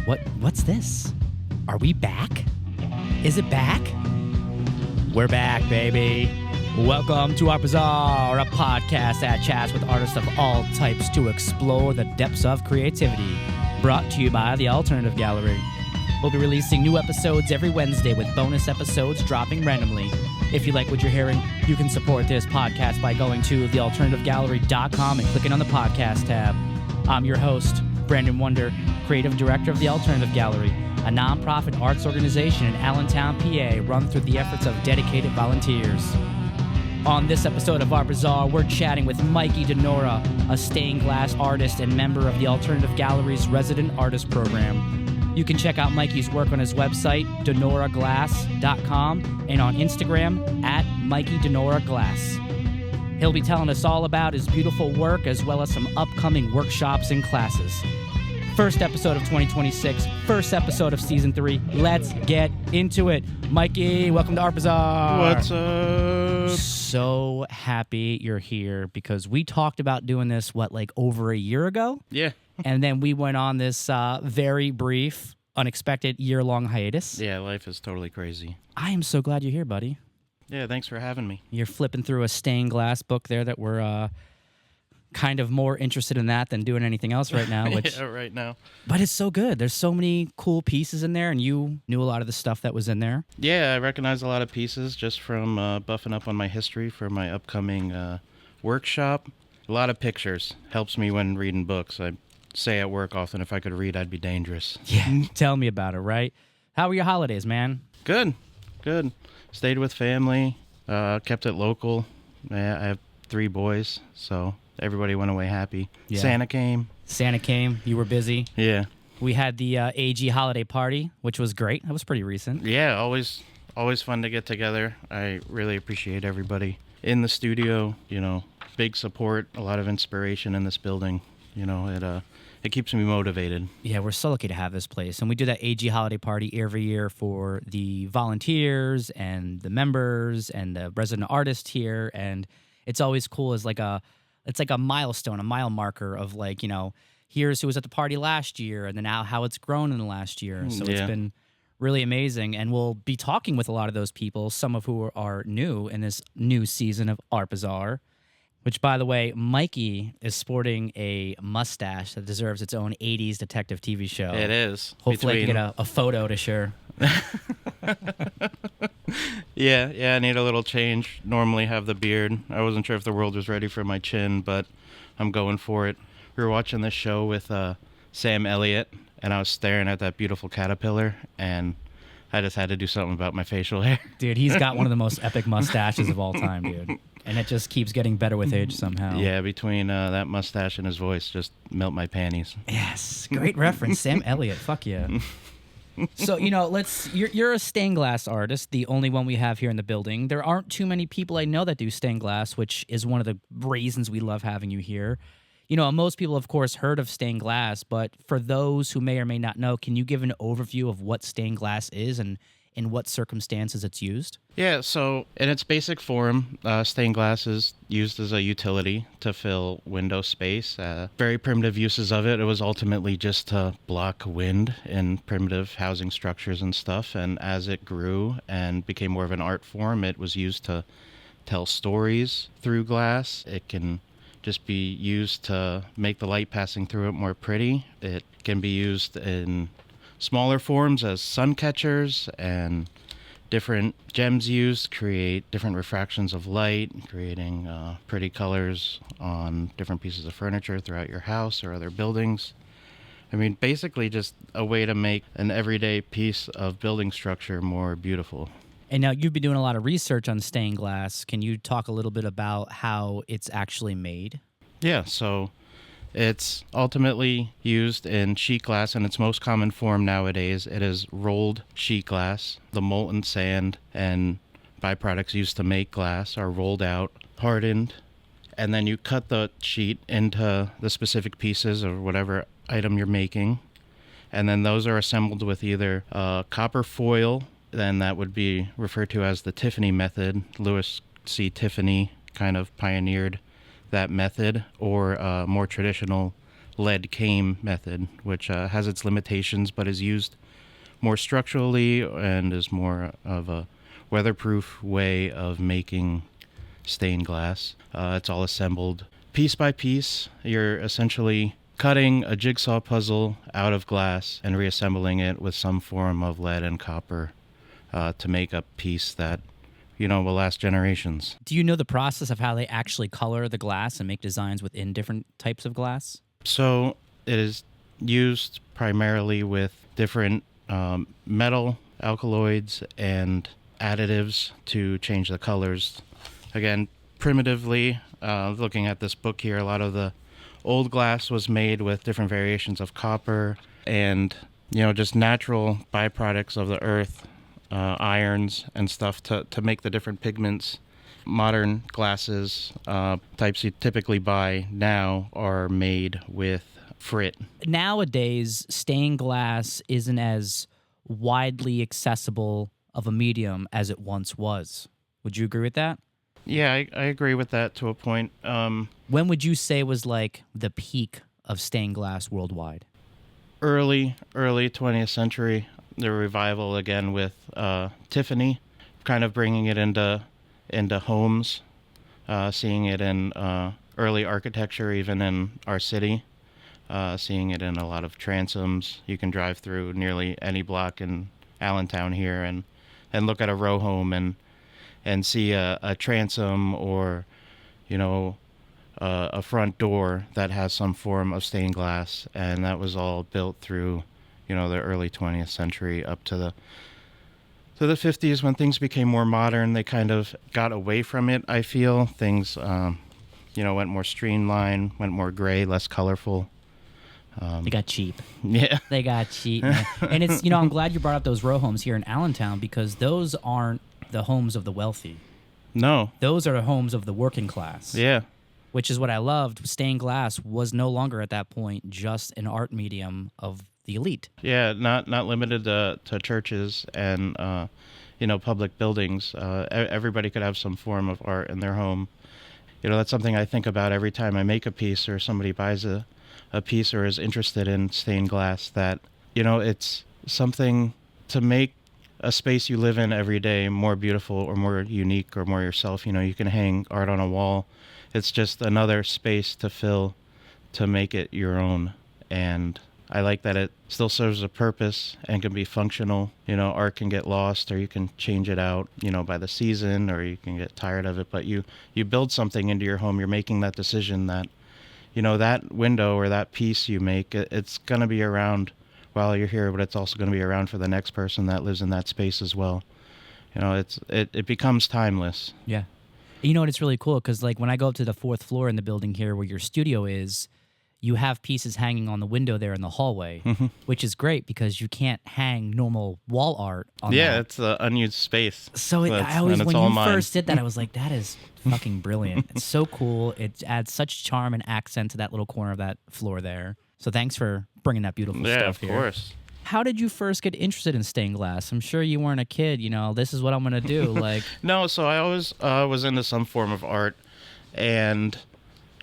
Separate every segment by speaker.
Speaker 1: What's this? Are we back? Is it back? We're back, baby. Welcome to Art Bazaar, a podcast that chats with artists of all types to explore the depths of creativity. Brought to you by the Alternative Gallery. We'll be releasing new episodes every Wednesday with bonus episodes dropping randomly. If you like what you're hearing, you can support this podcast by going to thealternativegallery.com and clicking on the podcast tab. I'm your host, Brandon Wonder, creative director of the Alternative Gallery, a nonprofit arts organization in Allentown, PA, run through the efforts of dedicated volunteers. On this episode of Art Bazaar, we're chatting with Mikey Denora, a stained glass artist and member of the Alternative Gallery's Resident Artist Program. You can check out Mikey's work on his website, denoraglass.com, and on Instagram, @MikeyDenoraGlass. He'll be telling us all about his beautiful work as well as some upcoming workshops and classes. First episode of 2026, first episode of Season 3. Let's get into it. Mikey, welcome to Art Bazaar.
Speaker 2: What's up?
Speaker 1: So happy you're here because we talked about doing this, over a year ago?
Speaker 2: Yeah.
Speaker 1: And then we went on this very brief, unexpected year-long hiatus.
Speaker 2: Yeah, life is totally crazy.
Speaker 1: I am so glad you're here, buddy.
Speaker 2: Yeah, thanks for having me.
Speaker 1: You're flipping through a stained glass book there that we're kind of more interested in that than doing anything else right now.
Speaker 2: Yeah, right now.
Speaker 1: But it's so good. There's so many cool pieces in there, and you knew a lot of the stuff that was in there.
Speaker 2: Yeah, I recognize a lot of pieces just from buffing up on my history for my upcoming workshop. A lot of pictures. Helps me when reading books. I say at work often, if I could read, I'd be dangerous.
Speaker 1: Yeah, tell me about it, right? How were your holidays, man?
Speaker 2: Good. Stayed with family, kept it local. I have 3 boys, so everybody went away happy.
Speaker 1: Yeah.
Speaker 2: Santa came.
Speaker 1: You were busy.
Speaker 2: Yeah.
Speaker 1: We had the AG holiday party, which was great. That was pretty recent.
Speaker 2: Yeah, always fun to get together. I really appreciate everybody in the studio. Big support, a lot of inspiration in this building. It keeps me motivated.
Speaker 1: Yeah, we're so lucky to have this place. And we do that AG holiday party every year for the volunteers and the members and the resident artists here. And it's always cool as it's like a milestone, a mile marker of here's who was at the party last year and then how it's grown in the last year. So It's been really amazing. And we'll be talking with a lot of those people, some of who are new in this new season of Art Bazaar. Which, by the way, Mikey is sporting a mustache that deserves its own 80s detective TV show.
Speaker 2: It is.
Speaker 1: Hopefully I can get a photo to share.
Speaker 2: Yeah, I need a little change. Normally have the beard. I wasn't sure if the world was ready for my chin, but I'm going for it. We were watching this show with Sam Elliott, and I was staring at that beautiful caterpillar, and I just had to do something about my facial hair.
Speaker 1: Dude, he's got one of the most epic mustaches of all time, dude. And it just keeps getting better with age somehow.
Speaker 2: Yeah, between that mustache and his voice, just melt my panties.
Speaker 1: Yes, great reference. Sam Elliott, fuck yeah. So, you're a stained glass artist, the only one we have here in the building. There aren't too many people I know that do stained glass, which is one of the reasons we love having you here. Most people, of course, heard of stained glass, but for those who may or may not know, can you give an overview of what stained glass is and in what circumstances it's used?
Speaker 2: Yeah, so in its basic form, stained glass is used as a utility to fill window space. Very primitive uses of it. It was ultimately just to block wind in primitive housing structures and stuff. And as it grew and became more of an art form, it was used to tell stories through glass. It can just be used to make the light passing through it more pretty. It can be used in smaller forms as sun catchers, and different gems used create different refractions of light, creating pretty colors on different pieces of furniture throughout your house or other buildings. I mean, basically just a way to make an everyday piece of building structure more beautiful.
Speaker 1: And now you've been doing a lot of research on stained glass. Can you talk a little bit about how it's actually made?
Speaker 2: Yeah, so it's ultimately used in sheet glass in its most common form nowadays. It is rolled sheet glass. The molten sand and byproducts used to make glass are rolled out, hardened, and then you cut the sheet into the specific pieces of whatever item you're making. And then those are assembled with either copper foil, then that would be referred to as the Tiffany method. Louis C. Tiffany kind of pioneered that method, or more traditional lead came method, which has its limitations, but is used more structurally and is more of a weatherproof way of making stained glass. It's all assembled piece by piece. You're essentially cutting a jigsaw puzzle out of glass and reassembling it with some form of lead and copper to make a piece that, will last generations.
Speaker 1: Do you know the process of how they actually color the glass and make designs within different types of glass?
Speaker 2: So it is used primarily with different metal alkaloids and additives to change the colors. Again, primitively, looking at this book here, a lot of the old glass was made with different variations of copper and, just natural byproducts of the earth, irons and stuff to make the different pigments. Modern glasses, types you typically buy now, are made with frit.
Speaker 1: Nowadays, stained glass isn't as widely accessible of a medium as it once was. Would you agree with that?
Speaker 2: Yeah, I agree with that to a point.
Speaker 1: When would you say was like the peak of stained glass worldwide?
Speaker 2: Early 20th century, the revival again with Tiffany, kind of bringing it into homes, seeing it in early architecture, even in our city, seeing it in a lot of transoms. You can drive through nearly any block in Allentown here and look at a row home and see a transom or, a front door that has some form of stained glass, and that was all built through, the early 20th century up to the 50s when things became more modern. They kind of got away from it, I feel. Things, went more streamlined, went more gray, less colorful.
Speaker 1: They got cheap.
Speaker 2: Yeah.
Speaker 1: They got cheap. Man. And it's, I'm glad you brought up those row homes here in Allentown because those aren't the homes of the wealthy.
Speaker 2: No.
Speaker 1: Those are the homes of the working class.
Speaker 2: Yeah.
Speaker 1: Which is what I loved. Stained glass was no longer at that point just an art medium of the elite.
Speaker 2: Yeah, not limited to churches and, public buildings. Everybody could have some form of art in their home. That's something I think about every time I make a piece or somebody buys a piece or is interested in stained glass, that, it's something to make a space you live in every day more beautiful or more unique or more yourself. You can hang art on a wall. It's just another space to fill, to make it your own. And I like that it still serves a purpose and can be functional. Art can get lost, or you can change it out, by the season, or you can get tired of it. But you build something into your home. You're making that decision that, that window or that piece you make, it's going to be around while you're here, but it's also going to be around for the next person that lives in that space as well. It becomes timeless.
Speaker 1: Yeah. And it's really cool because like when I go up to the 4th floor in the building here where your studio is, you have pieces hanging on the window there in the hallway, which is great because you can't hang normal wall art on that.
Speaker 2: Yeah, it's the unused space.
Speaker 1: So when you first did that, I was like, that is fucking brilliant. It's so cool. It adds such charm and accent to that little corner of that floor there. So thanks for bringing that beautiful stuff here.
Speaker 2: Yeah, of course.
Speaker 1: How did you first get interested in stained glass? I'm sure you weren't a kid, this is what I'm going to do. Like,
Speaker 2: No, so I always was into some form of art, and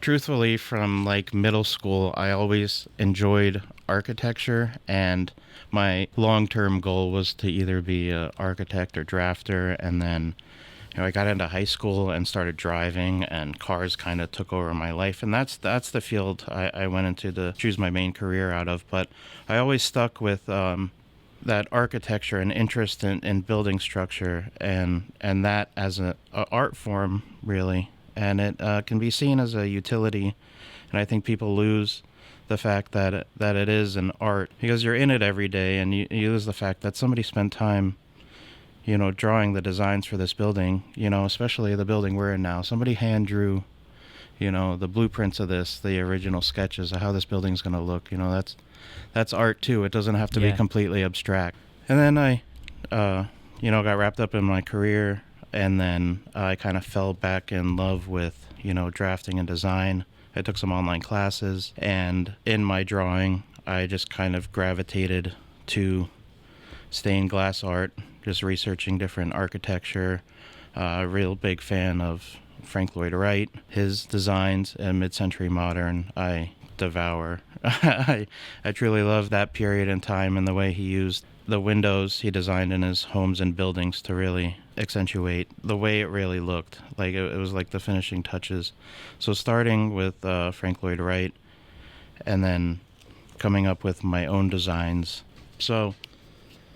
Speaker 2: truthfully, from like middle school, I always enjoyed architecture, and my long-term goal was to either be an architect or drafter. And then I got into high school and started driving, and cars kind of took over my life, and that's the field I went into to choose my main career out of. But I always stuck with that architecture and interest in building structure and that as a art form, really. And it can be seen as a utility, and I think people lose the fact that it is an art because you're in it every day, and you lose the fact that somebody spent time drawing the designs for this building, especially the building we're in now. Somebody hand drew, the blueprints of this, the original sketches of how this building's going to look. That's art too. It doesn't have to be completely abstract. And then I, got wrapped up in my career, and then I kind of fell back in love with, drafting and design. I took some online classes, and in my drawing, I just kind of gravitated to stained glass art, just researching different architecture. A real big fan of Frank Lloyd Wright, his designs and mid-century modern. I devour. I truly love that period in time and the way he used the windows he designed in his homes and buildings to really accentuate the way it really looked. Like it was like the finishing touches. So starting with Frank Lloyd Wright and then coming up with my own designs. So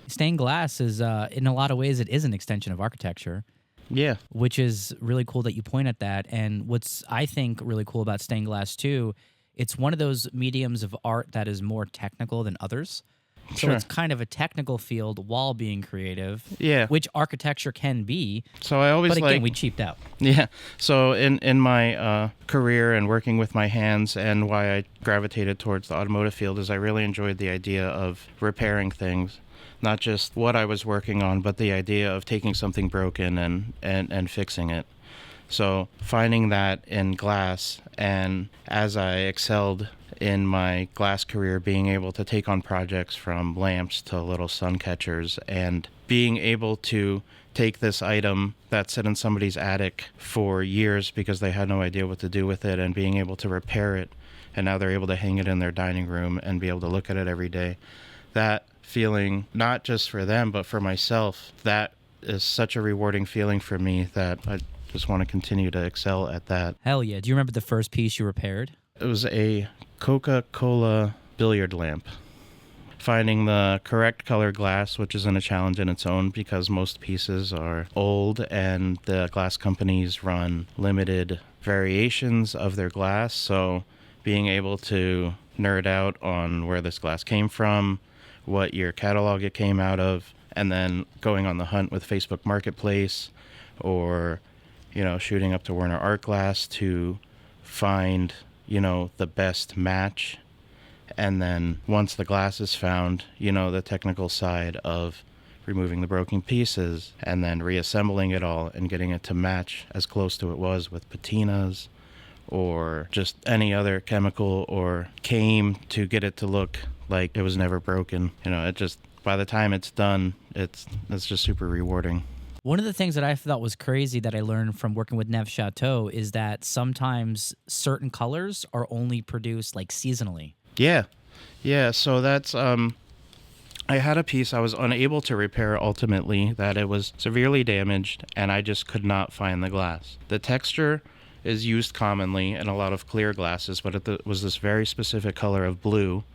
Speaker 1: stained glass is, in a lot of ways, it is an extension of architecture.
Speaker 2: yeah.
Speaker 1: Which is really cool that you point at that. And what's, I think, really cool about stained glass, too, it's one of those mediums of art that is more technical than others. So
Speaker 2: Sure.
Speaker 1: it's kind of a technical field while being creative,
Speaker 2: Yeah.
Speaker 1: which architecture can be.
Speaker 2: So I always
Speaker 1: But again,
Speaker 2: like...
Speaker 1: we cheaped out.
Speaker 2: Yeah. So in my career and working with my hands, and why I gravitated towards the automotive field, is I really enjoyed the idea of repairing things, not just what I was working on, but the idea of taking something broken and fixing it. So finding that in glass, and as I excelled in my glass career, being able to take on projects from lamps to little sun catchers, and being able to take this item that sat in somebody's attic for years because they had no idea what to do with it, and being able to repair it, and now they're able to hang it in their dining room and be able to look at it every day. That feeling, not just for them, but for myself, that is such a rewarding feeling for me that I just want to continue to excel at that.
Speaker 1: Hell yeah. Do you remember the first piece you repaired?
Speaker 2: It was a Coca-Cola billiard lamp. Finding the correct color glass, which isn't a challenge in its own because most pieces are old and the glass companies run limited variations of their glass. So being able to nerd out on where this glass came from, what year catalog it came out of, and then going on the hunt with Facebook Marketplace, or, shooting up to Werner Art Glass to find, the best match. And then once the glass is found, the technical side of removing the broken pieces and then reassembling it all and getting it to match as close to it was with patinas or just any other chemical or came to get it to look like it was never broken. It just, by the time it's done, it's just super rewarding.
Speaker 1: One of the things that I thought was crazy that I learned from working with Neff-Chattoe is that sometimes certain colors are only produced like seasonally.
Speaker 2: Yeah. So that's, I had a piece I was unable to repair ultimately, that it was severely damaged and I just could not find the glass. The texture is used commonly in a lot of clear glasses, but it was this very specific color of blue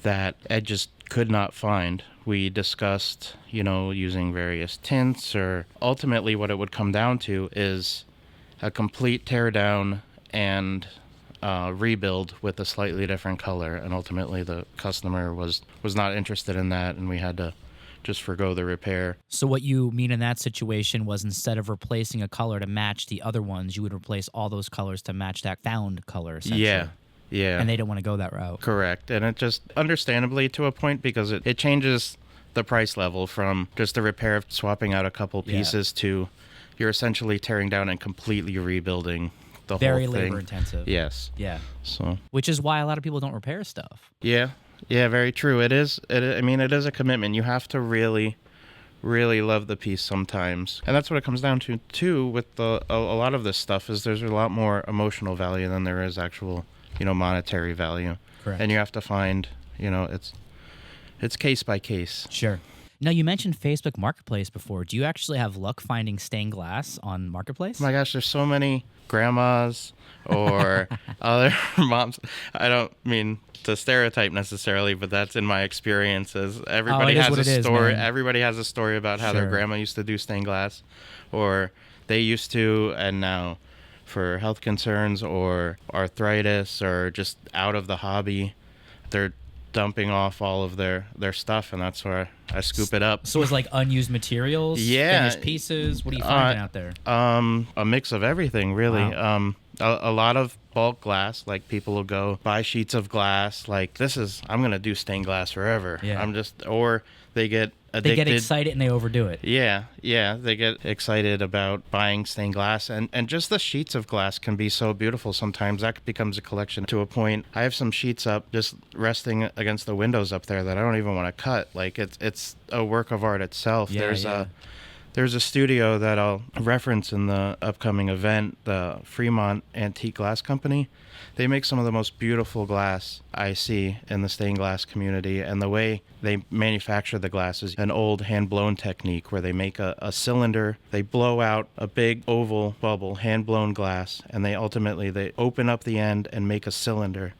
Speaker 2: that I just could not find. We discussed, using various tints, or ultimately what it would come down to is a complete teardown and rebuild with a slightly different color. And ultimately the customer was not interested in that, and we had to just forgo the repair.
Speaker 1: So what you mean in that situation was, instead of replacing a color to match the other ones, you would replace all those colors to match that found color, essentially.
Speaker 2: Yeah.
Speaker 1: And they don't want to go that route.
Speaker 2: Correct. And it just, understandably to a point, because it changes the price level from just a repair of swapping out a couple pieces to you're essentially tearing down and completely rebuilding the
Speaker 1: Very
Speaker 2: whole thing.
Speaker 1: labor intensive.
Speaker 2: Yes.
Speaker 1: Yeah.
Speaker 2: So.
Speaker 1: Which is why a lot of people don't repair stuff.
Speaker 2: Yeah. Yeah, very true. It is a commitment. You have to really, really love the piece sometimes. And that's what it comes down to, too, with a lot of this stuff, is there's a lot more emotional value than there is actual, monetary value.
Speaker 1: Correct.
Speaker 2: And you have to find, it's case by case.
Speaker 1: Sure. Now, you mentioned Facebook Marketplace before. Do you actually have luck finding stained glass on Marketplace?
Speaker 2: Oh my gosh, there's so many grandmas or other moms. I don't mean to stereotype necessarily, but that's in my experiences. Everybody has a story. Everybody has a story about how their grandma used to do stained glass, or they used to, and now for health concerns or arthritis or just out of the hobby, they're dumping off all of their stuff, and that's where I scoop it up.
Speaker 1: So it's like unused materials, finished pieces. What are you finding out there?
Speaker 2: A mix of everything, really.
Speaker 1: Wow.
Speaker 2: A lot of bulk glass, like people will go buy sheets of glass, like I'm gonna do stained glass forever.
Speaker 1: Yeah.
Speaker 2: Or they get addicted.
Speaker 1: They get excited and they overdo it.
Speaker 2: Yeah, they get excited about buying stained glass, and just the sheets of glass can be so beautiful sometimes. That becomes a collection to a point. I have some sheets up just resting against the windows up there that I don't even want to cut. Like it's a work of art itself.
Speaker 1: Yeah,
Speaker 2: There's a studio that I'll reference in the upcoming event, the Fremont Antique Glass Company. They make some of the most beautiful glass I see in the stained glass community, and the way they manufacture the glass is an old hand-blown technique where they make a cylinder, they blow out a big oval bubble, hand-blown glass, and they open up the end and make a cylinder,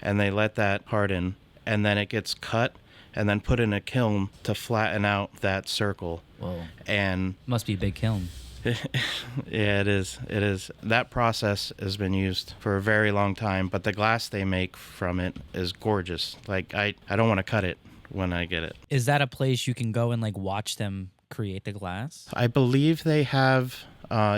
Speaker 2: and they let that harden, and then it gets cut and then put in a kiln to flatten out that circle.
Speaker 1: Whoa.
Speaker 2: And
Speaker 1: Must be a big kiln.
Speaker 2: yeah, it is. It is. That process has been used for a very long time, but the glass they make from it is gorgeous. Like, I don't want to cut it when I get it.
Speaker 1: Is that a place you can go and like watch them create the glass?
Speaker 2: I believe they have,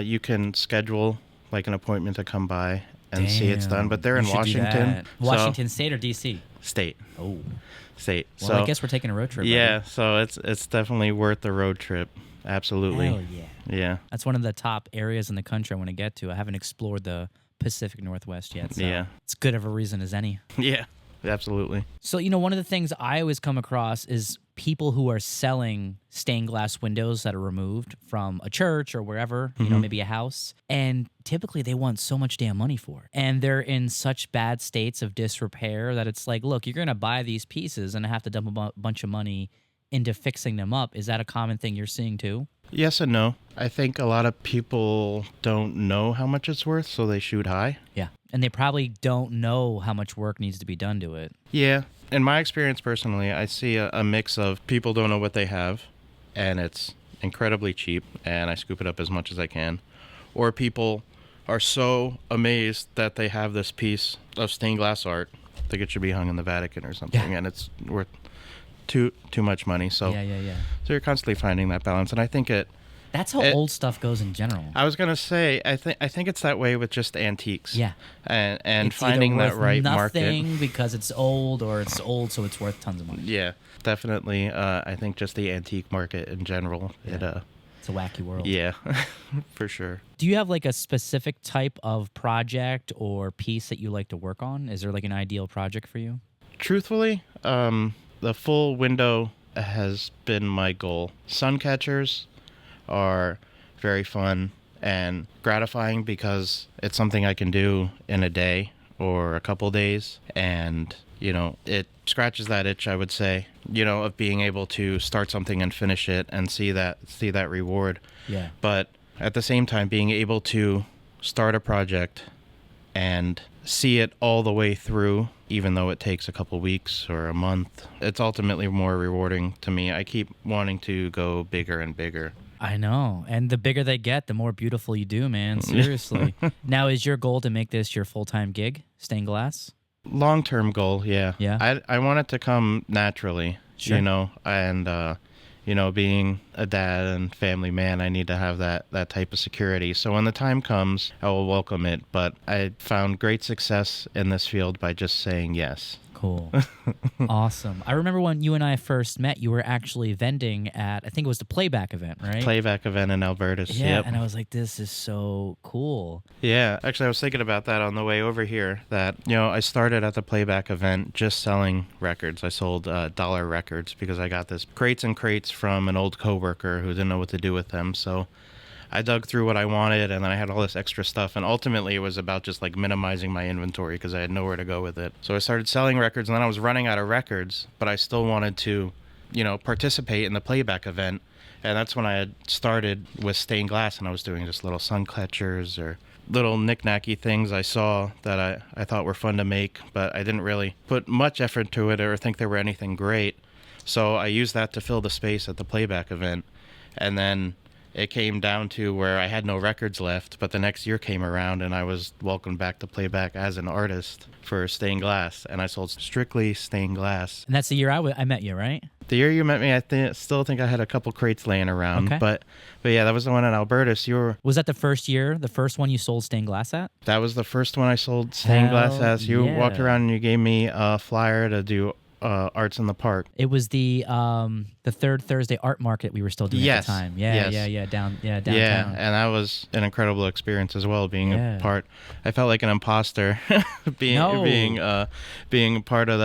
Speaker 2: you can schedule like an appointment to come by and see it's done, but they're in Washington.
Speaker 1: Washington State or DC?
Speaker 2: State.
Speaker 1: Oh.
Speaker 2: State.
Speaker 1: Well,
Speaker 2: So
Speaker 1: I guess we're taking a road trip.
Speaker 2: yeah,
Speaker 1: buddy.
Speaker 2: so it's definitely worth the road trip. Absolutely.
Speaker 1: Hell yeah.
Speaker 2: Yeah.
Speaker 1: That's one of the top areas in the country I want to get to. I haven't explored the Pacific Northwest yet, so
Speaker 2: Yeah.
Speaker 1: it's good of a reason as any.
Speaker 2: Yeah. Absolutely.
Speaker 1: So, one of the things I always come across is people who are selling stained glass windows that are removed from a church or wherever, maybe a house. And typically they want so much damn money for it. And they're in such bad states of disrepair that it's like, look, you're going to buy these pieces and have to dump a bunch of money into fixing them up. Is that a common thing you're seeing too?
Speaker 2: Yes and no. I think a lot of people don't know how much it's worth, so they shoot high.
Speaker 1: Yeah. And they probably don't know how much work needs to be done to it.
Speaker 2: Yeah. In my experience personally, I see a mix of people don't know what they have, and it's incredibly cheap, and I scoop it up as much as I can. Or people are so amazed that they have this piece of stained glass art, think it should be hung in the Vatican or something, and it's worth too much money. So
Speaker 1: Yeah.
Speaker 2: So you're constantly finding that balance, and I think
Speaker 1: That's how old stuff goes in general.
Speaker 2: I was gonna say, I think it's that way with just antiques.
Speaker 1: Yeah.
Speaker 2: And
Speaker 1: It's
Speaker 2: finding
Speaker 1: either
Speaker 2: that
Speaker 1: worth
Speaker 2: right
Speaker 1: nothing
Speaker 2: market.
Speaker 1: because it's old, or it's old so it's worth tons of money.
Speaker 2: Yeah, definitely. I think just the antique market in general.
Speaker 1: Yeah. It's a wacky world.
Speaker 2: Yeah, for sure.
Speaker 1: Do you have like a specific type of project or piece that you like to work on? Is there like an ideal project for you?
Speaker 2: Truthfully, the full window has been my goal. Sun catchers are very fun and gratifying because it's something I can do in a day or a couple days, and it scratches that itch, I would say, of being able to start something and finish it and see that reward.
Speaker 1: Yeah.
Speaker 2: But at the same time, being able to start a project and see it all the way through, even though it takes a couple weeks or a month, it's ultimately more rewarding to me. I keep wanting to go bigger and bigger.
Speaker 1: I know. And the bigger they get, the more beautiful you do, man. Seriously. Now, is your goal to make this your full-time gig, stained glass?
Speaker 2: Long-term goal, yeah.
Speaker 1: Yeah.
Speaker 2: I want it to come naturally,
Speaker 1: Sure.
Speaker 2: and being a dad and family man, I need to have that type of security. So when the time comes, I will welcome it. But I found great success in this field by just saying yes.
Speaker 1: Cool. Awesome. I remember when you and I first met, you were actually vending at, I think it was the Playback event, right?
Speaker 2: Playback event in Albertus.
Speaker 1: Yeah,
Speaker 2: Yep.
Speaker 1: and I was like, this is so cool.
Speaker 2: Yeah, actually, I was thinking about that on the way over here, that, I started at the Playback event just selling records. I sold dollar records because I got this crates and crates from an old coworker who didn't know what to do with them. So I dug through what I wanted, and then I had all this extra stuff, and ultimately it was about just like minimizing my inventory because I had nowhere to go with it. So I started selling records, and then I was running out of records, but I still wanted to, participate in the Playback event. And that's when I had started with stained glass, and I was doing just little sun catchers or little knick-knacky things I saw that I thought were fun to make, but I didn't really put much effort to it or think they were anything great. So I used that to fill the space at the Playback event. And then it came down to where I had no records left, but the next year came around and I was welcomed back to Playback as an artist for stained glass, and I sold strictly stained glass.
Speaker 1: And that's the year I met you, right?
Speaker 2: The year you met me, I still think I had a couple crates laying around,
Speaker 1: Okay.
Speaker 2: but yeah, that was the one in Albertus.
Speaker 1: Was that the first year, the first one you sold stained glass at?
Speaker 2: That was the first one I sold stained glass
Speaker 1: Hell
Speaker 2: at. You
Speaker 1: yeah.
Speaker 2: walked around and you gave me a flyer to do Arts in the Park.
Speaker 1: It was the third Thursday art market we were still doing
Speaker 2: Yes.
Speaker 1: at the time.
Speaker 2: Yes.
Speaker 1: Downtown.
Speaker 2: Yeah, and that was an incredible experience as well. Being
Speaker 1: Yeah.
Speaker 2: a part, I felt like an imposter being part of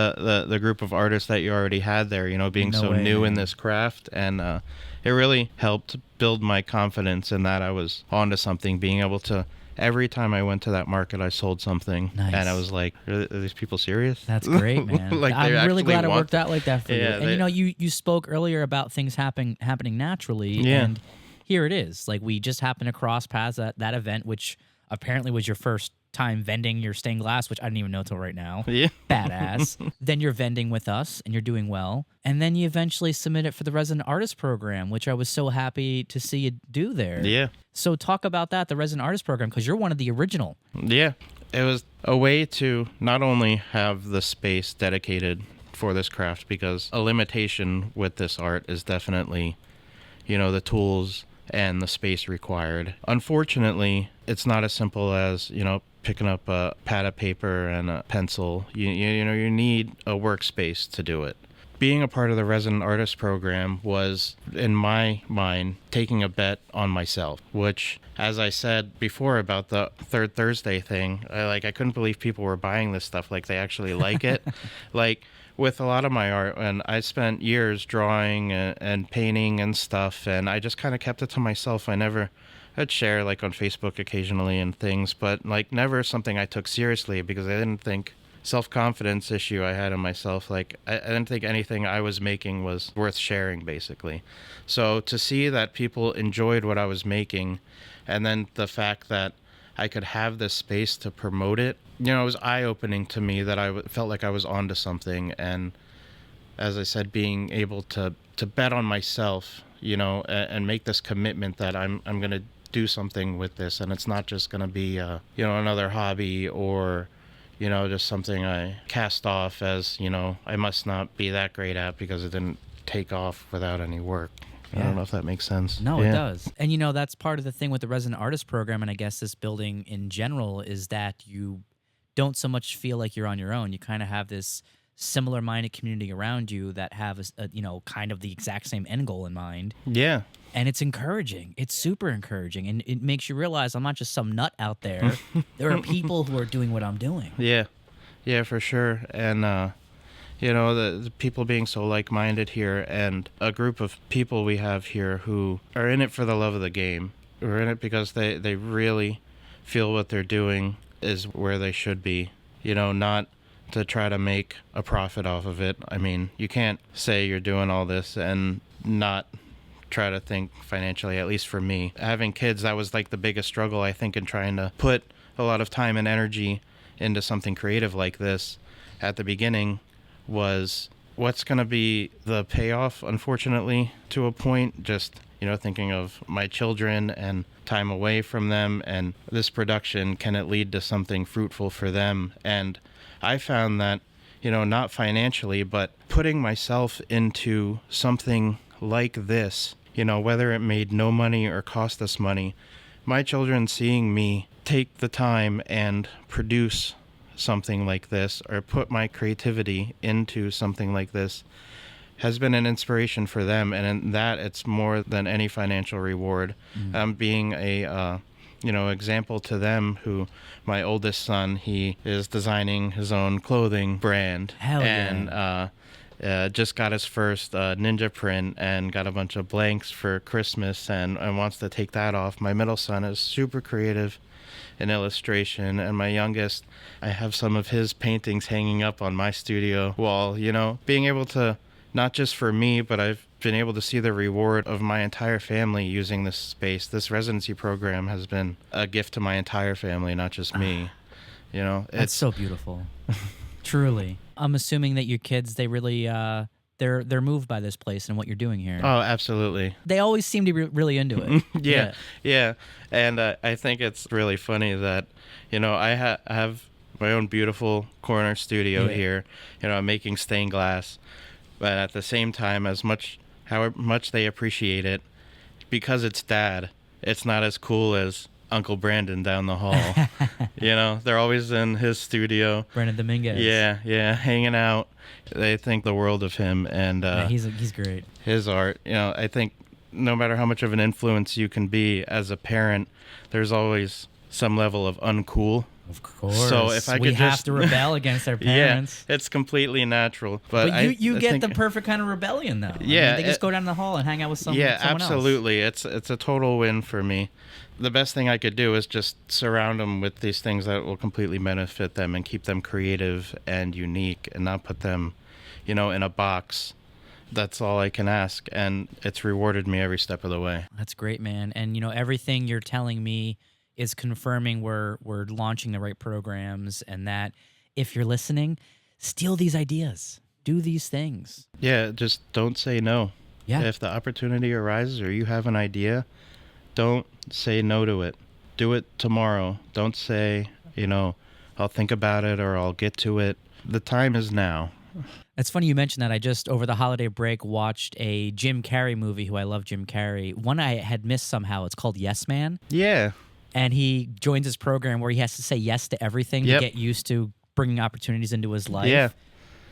Speaker 2: the group of artists that you already had there. Being
Speaker 1: No
Speaker 2: so
Speaker 1: way,
Speaker 2: new in
Speaker 1: man.
Speaker 2: this craft, and it really helped build my confidence in that I was onto something, being able to, every time I went to that market, I sold something.
Speaker 1: Nice.
Speaker 2: And I was like, are these people serious?
Speaker 1: That's great, man.
Speaker 2: Like,
Speaker 1: I'm really glad it worked out like that for
Speaker 2: Yeah,
Speaker 1: you. And you spoke earlier about things happening naturally.
Speaker 2: Yeah.
Speaker 1: And here it is. Like, we just happened to cross paths at that event, which apparently was your first time vending your stained glass, which I didn't even know till right now.
Speaker 2: Yeah.
Speaker 1: Badass. Then you're vending with us and you're doing well. And then you eventually submit it for the resident artist program, which I was so happy to see you do there.
Speaker 2: Yeah.
Speaker 1: So talk about that, the resident artist program, because you're one of the original.
Speaker 2: Yeah. It was a way to not only have the space dedicated for this craft, because a limitation with this art is definitely, the tools and the space required. Unfortunately, it's not as simple as, picking up a pad of paper and a pencil. You need a workspace to do it. Being a part of the resident artist program was, in my mind, taking a bet on myself, which, as I said before about the Third Thursday thing, I couldn't believe people were buying this stuff, like they actually like it. Like, with a lot of my art, and I spent years drawing and painting and stuff, and I just kind of kept it to myself. I'd share like on Facebook occasionally and things, but like never something I took seriously, because I didn't think, self-confidence issue I had in myself, like I didn't think anything I was making was worth sharing, basically. So to see that people enjoyed what I was making, and then the fact that I could have this space to promote it, it was eye-opening to me, that I felt like I was onto something. And as I said, being able to bet on myself, and make this commitment that I'm going to do something with this, and it's not just going to be another hobby, or just something I cast off as, I must not be that great at because it didn't take off without any work.
Speaker 1: Yeah.
Speaker 2: I don't know if that makes sense.
Speaker 1: No, it does. And that's part of the thing with the resident artist program, and I guess this building in general, is that you don't so much feel like you're on your own. You kind of have this similar-minded community around you that have kind of the exact same end goal in mind.
Speaker 2: Yeah.
Speaker 1: And it's encouraging. It's super encouraging. And it makes you realize I'm not just some nut out there. There are people who are doing what I'm doing.
Speaker 2: Yeah. Yeah, for sure. And, the people being so like-minded here, and a group of people we have here who are in it for the love of the game. Who are in it because they really feel what they're doing is where they should be. Not to try to make a profit off of it. I mean, you can't say you're doing all this and not try to think financially, at least for me. Having kids, that was like the biggest struggle, I think, in trying to put a lot of time and energy into something creative like this at the beginning, was what's going to be the payoff, unfortunately, to a point. Just, thinking of my children and time away from them, and this production, can it lead to something fruitful for them? And I found that, not financially, but putting myself into something like this, whether it made no money or cost us money, my children seeing me take the time and produce something like this, or put my creativity into something like this, has been an inspiration for them. And in that, it's more than any financial reward. Being a example to them, who my oldest son, he is designing his own clothing brand.
Speaker 1: Hell yeah.
Speaker 2: And just got his first ninja print, and got a bunch of blanks for Christmas, and wants to take that off. My middle son is super creative in illustration, and my youngest, I have some of his paintings hanging up on my studio wall. Being able to, not just for me, but I've been able to see the reward of my entire family using this space. This residency program has been a gift to my entire family, not just me.
Speaker 1: That's so beautiful. Truly. I'm assuming that your kids, they really they're moved by this place and what you're doing here.
Speaker 2: Oh, absolutely.
Speaker 1: They always seem to be really into it.
Speaker 2: Yeah. And I think it's really funny that, I have my own beautiful corner studio here. I'm making stained glass. But at the same time, however much they appreciate it, because it's Dad, it's not as cool as Uncle Brandon down the hall. They're always in his studio.
Speaker 1: Brandon Dominguez.
Speaker 2: Yeah, hanging out. They think the world of him, and
Speaker 1: he's great.
Speaker 2: His art. I think no matter how much of an influence you can be as a parent, there's always some level of uncool
Speaker 1: Of course.
Speaker 2: So if I
Speaker 1: we
Speaker 2: could
Speaker 1: have
Speaker 2: just
Speaker 1: to rebel against our parents.
Speaker 2: Yeah, it's completely natural. But
Speaker 1: you
Speaker 2: I
Speaker 1: get
Speaker 2: think,
Speaker 1: the perfect kind of rebellion, though.
Speaker 2: Yeah,
Speaker 1: they just go down the hall and hang out with someone
Speaker 2: absolutely.
Speaker 1: else.
Speaker 2: It's a total win for me. The best thing I could do is just surround them with these things that will completely benefit them and keep them creative and unique, and not put them, in a box. That's all I can ask, and it's rewarded me every step of the way.
Speaker 1: That's great, man. And everything you're telling me is confirming we're launching the right programs, and that if you're listening, steal these ideas, do these things.
Speaker 2: Yeah, just don't say no.
Speaker 1: Yeah.
Speaker 2: If the opportunity arises or you have an idea, don't say no to it. Do it tomorrow. Don't say, I'll think about it or I'll get to it. The time is now.
Speaker 1: It's funny you mentioned that. I just, over the holiday break, watched a Jim Carrey movie, who I love Jim Carrey. One I had missed somehow. It's called Yes Man.
Speaker 2: Yeah.
Speaker 1: And he joins this program where he has to say yes to everything to get used to bringing opportunities into his life.
Speaker 2: Yeah.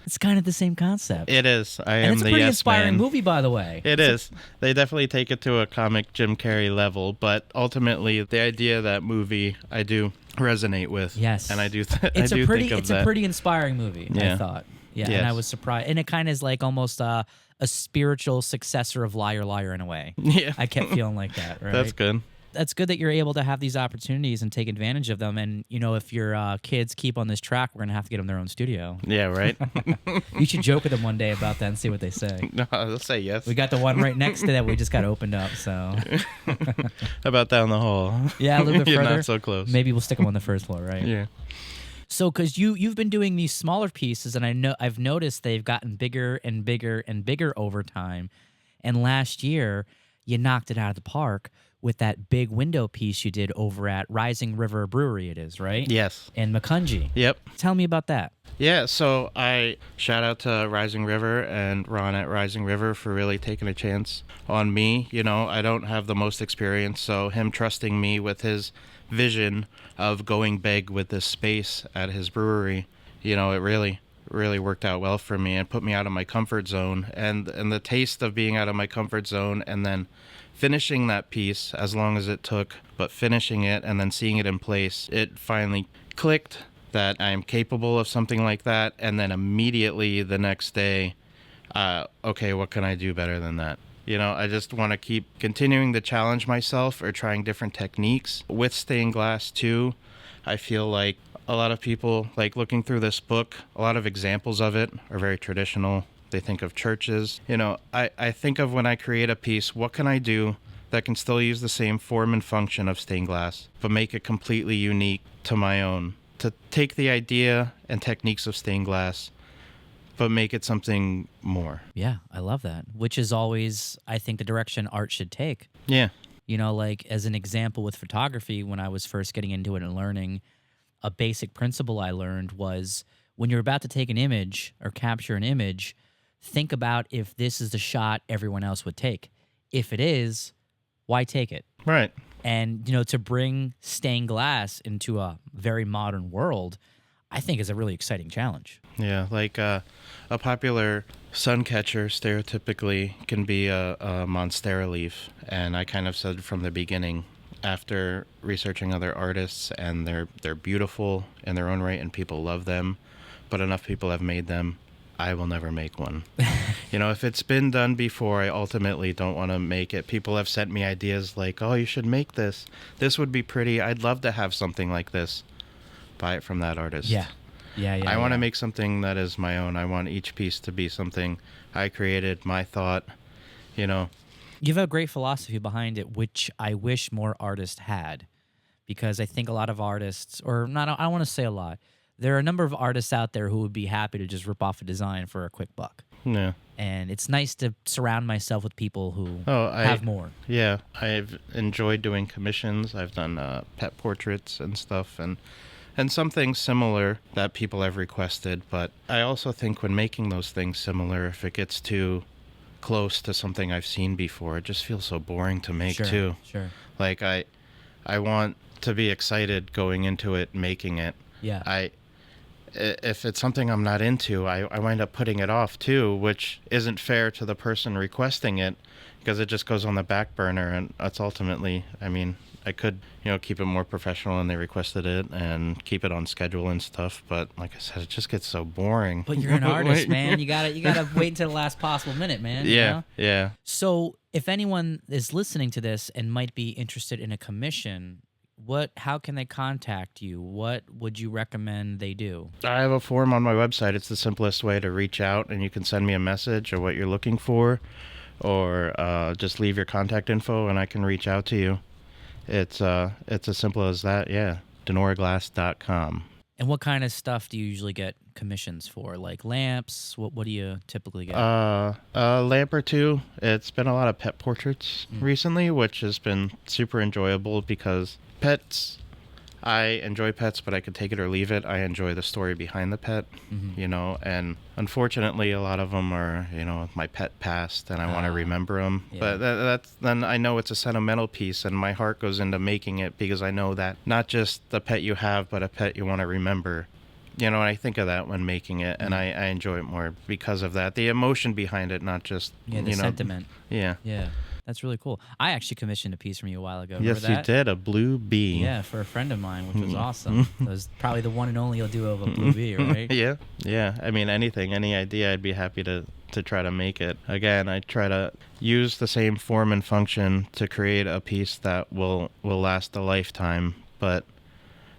Speaker 1: It's kind of the same concept.
Speaker 2: It is.
Speaker 1: And it's a pretty inspiring movie, by the way.
Speaker 2: It is. They definitely take it to a comic Jim Carrey level, but ultimately the idea of that movie I do resonate with.
Speaker 1: Yes.
Speaker 2: And I do
Speaker 1: think of that. It's a pretty inspiring movie, I thought. Yeah, yes. And I was surprised. And it kind of is like almost a spiritual successor of Liar Liar in a way.
Speaker 2: Yeah.
Speaker 1: I kept feeling like that, right?
Speaker 2: That's good.
Speaker 1: That's good that you're able to have these opportunities and take advantage of them. And, if your kids keep on this track, we're going to have to get them their own studio.
Speaker 2: Yeah, right?
Speaker 1: You should joke with them one day about that and see what they say.
Speaker 2: No, they'll say yes.
Speaker 1: We got the one right next to that we just got opened up, so.
Speaker 2: How about down the hall?
Speaker 1: Yeah, a little bit further.
Speaker 2: You're not so close.
Speaker 1: Maybe we'll stick them on the first floor, right?
Speaker 2: Yeah.
Speaker 1: So, because you've been doing these smaller pieces, and I've noticed they've gotten bigger and bigger and bigger over time. And last year, you knocked it out of the park with that big window piece you did over at Rising River Brewery, it is, right?
Speaker 2: Yes.
Speaker 1: In Macungie.
Speaker 2: Yep.
Speaker 1: Tell me about that.
Speaker 2: Yeah, so I shout out to Rising River and Ron at Rising River for really taking a chance on me. I don't have the most experience, so him trusting me with his vision of going big with this space at his brewery, it really worked out well for me and put me out of my comfort zone. And the taste of being out of my comfort zone and then finishing that piece, as long as it took, but finishing it and then seeing it in place, it finally clicked that I am capable of something like that. And then immediately the next day, okay, what can I do better than that? I just want to keep continuing to challenge myself or trying different techniques with stained glass too. I feel like a lot of people, like looking through this book, a lot of examples of it are very traditional. They think of churches. I think of when I create a piece, what can I do that can still use the same form and function of stained glass, but make it completely unique to my own? To take the idea and techniques of stained glass, but make it something more.
Speaker 1: Yeah, I love that. Which is always, I think, the direction art should take.
Speaker 2: Yeah.
Speaker 1: Like as an example with photography, when I was first getting into it and learning, a basic principle I learned was when you're about to take an image or capture an image, think about if this is the shot everyone else would take. If it is, why take it?
Speaker 2: Right.
Speaker 1: And, to bring stained glass into a very modern world, I think is a really exciting challenge.
Speaker 2: Yeah, like a popular sun catcher stereotypically can be a monstera leaf. And I kind of said from the beginning, after researching other artists, and they're beautiful in their own right and people love them, but enough people have made them, I will never make one. If it's been done before, I ultimately don't want to make it. People have sent me ideas like, oh, you should make this. This would be pretty. I'd love to have something like this. Buy it from that artist.
Speaker 1: Yeah.
Speaker 2: I want to make something that is my own. I want each piece to be something I created, my thought, You have a
Speaker 1: great philosophy behind it, which I wish more artists had, because I think a lot of artists, or not, I don't want to say a lot, there are a number of artists out there who would be happy to just rip off a design for a quick buck.
Speaker 2: Yeah.
Speaker 1: And it's nice to surround myself with people who have more.
Speaker 2: Yeah, I've enjoyed doing commissions. I've done pet portraits and stuff, and some things similar that people have requested. But I also think when making those things similar, if it gets too close to something I've seen before, it just feels so boring to make too.
Speaker 1: Sure.
Speaker 2: Like I want to be excited going into it, making it.
Speaker 1: Yeah.
Speaker 2: if it's something I'm not into, I wind up putting it off too, which isn't fair to the person requesting it, because it just goes on the back burner, and that's ultimately, I mean, I could, keep it more professional and they requested it and keep it on schedule and stuff, but like I said, it just gets so boring.
Speaker 1: But you're an artist, man. You gotta wait until the last possible minute, man.
Speaker 2: Yeah, yeah.
Speaker 1: So if anyone is listening to this and might be interested in a commission, how can they contact you? What would you recommend they do?
Speaker 2: I have a form on my website. It's the simplest way to reach out, and you can send me a message or what you're looking for, or just leave your contact info and I can reach out to you. It's as simple as that, yeah. denoraglass.com.
Speaker 1: And what kind of stuff do you usually get commissions for? Like lamps? What do you typically get?
Speaker 2: A lamp or two. It's been a lot of pet portraits recently, which has been super enjoyable because I enjoy pets, but I could take it or leave it. I enjoy the story behind the pet, and unfortunately a lot of them are, my pet passed and I want to remember them. Yeah. But then I know it's a sentimental piece and my heart goes into making it because I know that not just the pet you have, but a pet you want to remember. And I think of that when making it, and I enjoy it more because of that. The emotion behind it, not just,
Speaker 1: the sentiment.
Speaker 2: Yeah.
Speaker 1: Yeah. That's really cool. I actually commissioned a piece from you a while ago.
Speaker 2: Yes, you did. A blue bee.
Speaker 1: Yeah, for a friend of mine, which was awesome. It was probably the one and only you'll do of a blue bee, right?
Speaker 2: Yeah. I mean, any idea, I'd be happy to try to make it. Again, I try to use the same form and function to create a piece that will last a lifetime, but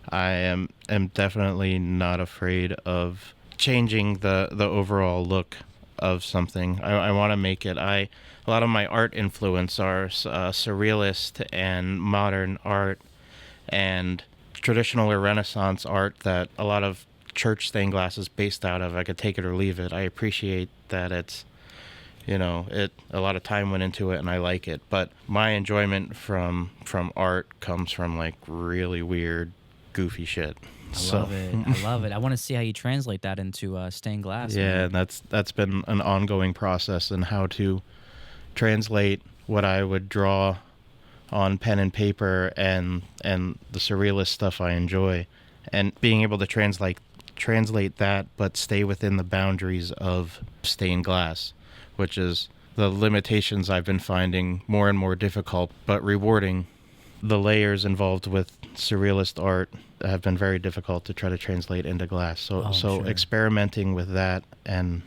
Speaker 2: I am definitely not afraid of changing the overall look of something. I want to make it. A lot of my art influence are surrealist and modern art and traditional or Renaissance art that a lot of church stained glass is based out of. I could take it or leave it. I appreciate that it's, a lot of time went into it and I like it. But my enjoyment from art comes from like really weird, goofy shit.
Speaker 1: I love it. I want to see how you translate that into stained glass.
Speaker 2: Yeah, man. That's been an ongoing process in how to translate what I would draw on pen and paper and the surrealist stuff I enjoy, and being able to translate that but stay within the boundaries of stained glass, which is the limitations I've been finding more and more difficult but rewarding. The layers involved with surrealist art have been very difficult to try to translate into glass. So
Speaker 1: sure.
Speaker 2: Experimenting with that, and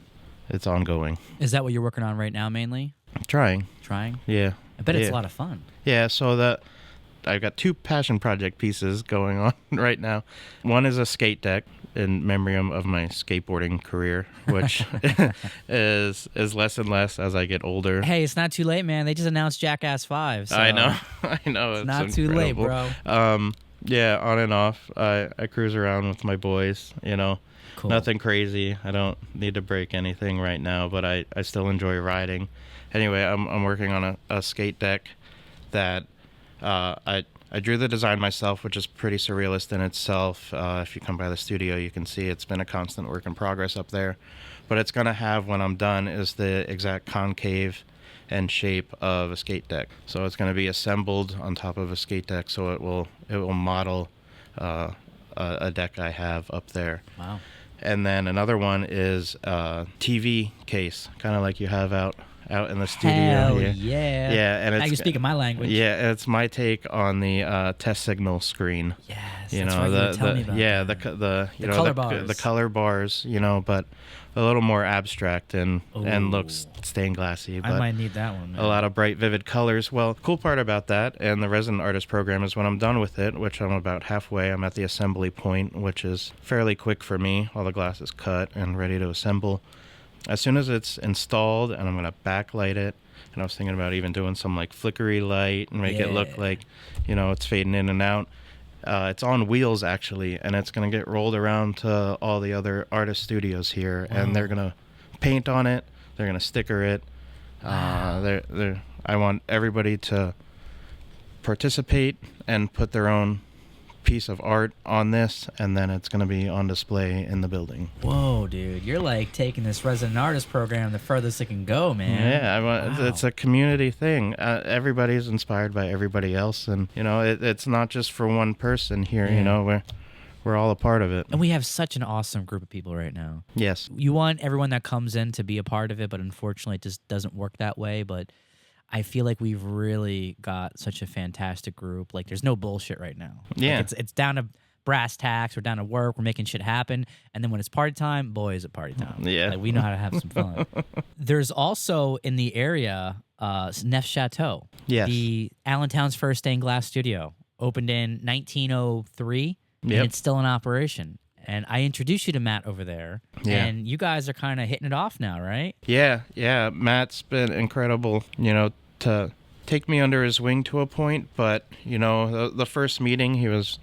Speaker 2: it's ongoing.
Speaker 1: Is that what you're working on right now mainly?
Speaker 2: Trying? Yeah.
Speaker 1: I bet it's a lot of fun.
Speaker 2: Yeah, so I've got two passion project pieces going on right now. One is a skate deck in memory of my skateboarding career, which is less and less as I get older.
Speaker 1: Hey, it's not too late, man. They just announced Jackass 5. So
Speaker 2: I know.
Speaker 1: It's not incredible. Too late, bro.
Speaker 2: Yeah, on and off. I cruise around with my boys,
Speaker 1: Cool.
Speaker 2: Nothing crazy. I don't need to break anything right now, but I still enjoy riding. Anyway, I'm working on a skate deck that I drew the design myself, which is pretty surrealist in itself. If you come by the studio, you can see it's been a constant work in progress up there. But it's going to have, when I'm done, is the exact concave and shape of a skate deck. So it's going to be assembled on top of a skate deck, so it will model a deck I have up there.
Speaker 1: Wow.
Speaker 2: And then another one is a TV case, kind of like you have out in the studio.
Speaker 1: Hell
Speaker 2: here.
Speaker 1: Yeah.
Speaker 2: Yeah, and
Speaker 1: now you're speaking my language.
Speaker 2: Yeah, it's my take on the test signal screen.
Speaker 1: Yes, that's right. You tell me about
Speaker 2: the
Speaker 1: color bars.
Speaker 2: The color bars, but a little more abstract and looks stained glassy. But
Speaker 1: I might need that one, man.
Speaker 2: A lot of bright, vivid colors. Well, cool part about that and the resident artist program is when I'm done with it, which I'm about halfway, I'm at the assembly point, which is fairly quick for me. All the glass is cut and ready to assemble. As soon as it's installed, and I'm going to backlight it, and I was thinking about even doing some like flickery light and make it look like, it's fading in and out. It's on wheels, actually, and it's going to get rolled around to all the other artist studios here, and they're going to paint on it. They're going to sticker it. Wow. I want everybody to participate and put their own piece of art on this, and then it's going to be on display in the building.
Speaker 1: Whoa, dude. You're like taking this resident artist program the furthest it can go, man.
Speaker 2: Yeah, it's a community thing. Everybody's inspired by everybody else, and it's not just for one person here. we're all a part of it.
Speaker 1: And we have such an awesome group of people right now.
Speaker 2: Yes.
Speaker 1: You want everyone that comes in to be a part of it, but unfortunately it just doesn't work that way. But I feel like we've really got such a fantastic group. Like, there's no bullshit right now.
Speaker 2: Yeah.
Speaker 1: Like, it's down to brass tacks. We're down to work. We're making shit happen. And then when it's party time, boy, is it party time.
Speaker 2: Yeah.
Speaker 1: Like, we know how to have some fun. There's also in the area Neff-Chattoe.
Speaker 2: Yes.
Speaker 1: The Allentown's first stained glass studio. Opened in 1903.
Speaker 2: Yep.
Speaker 1: And it's still in operation. And I introduced you to Matt over there.
Speaker 2: Yeah.
Speaker 1: And you guys are kind of hitting it off now, right?
Speaker 2: Yeah. Matt's been incredible, to take me under his wing to a point. But, the first meeting, he was,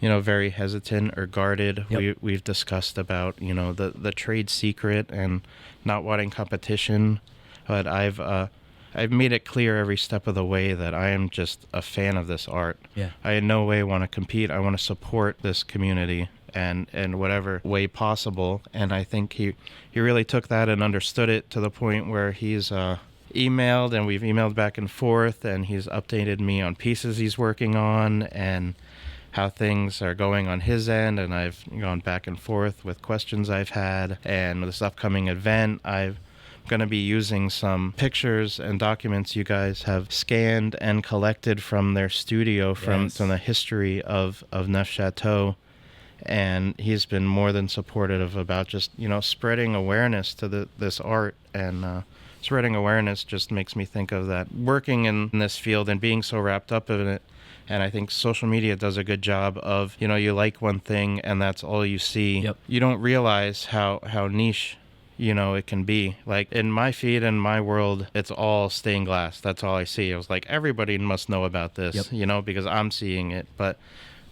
Speaker 2: very hesitant or guarded.
Speaker 1: Yep.
Speaker 2: We've discussed about, the trade secret and not wanting competition. But I've made it clear every step of the way that I am just a fan of this art.
Speaker 1: Yeah.
Speaker 2: I in no way want to compete. I want to support this community and whatever way possible. And I think he really took that and understood it to the point where he's emailed, and we've emailed back and forth, and he's updated me on pieces he's working on and how things are going on his end. And I've gone back and forth with questions I've had. And with this upcoming event, I'm going to be using some pictures and documents you guys have scanned and collected from their studio from the history of Neff-Chattoe. And he's been more than supportive about just, spreading awareness to this art. And spreading awareness just makes me think of that working in this field and being so wrapped up in it. And I think social media does a good job of, you like one thing and that's all you see.
Speaker 1: Yep.
Speaker 2: You don't realize how niche, it can be. Like in my feed and my world, it's all stained glass. That's all I see. I was like, everybody must know about this,
Speaker 1: Yep.
Speaker 2: Because I'm seeing it. But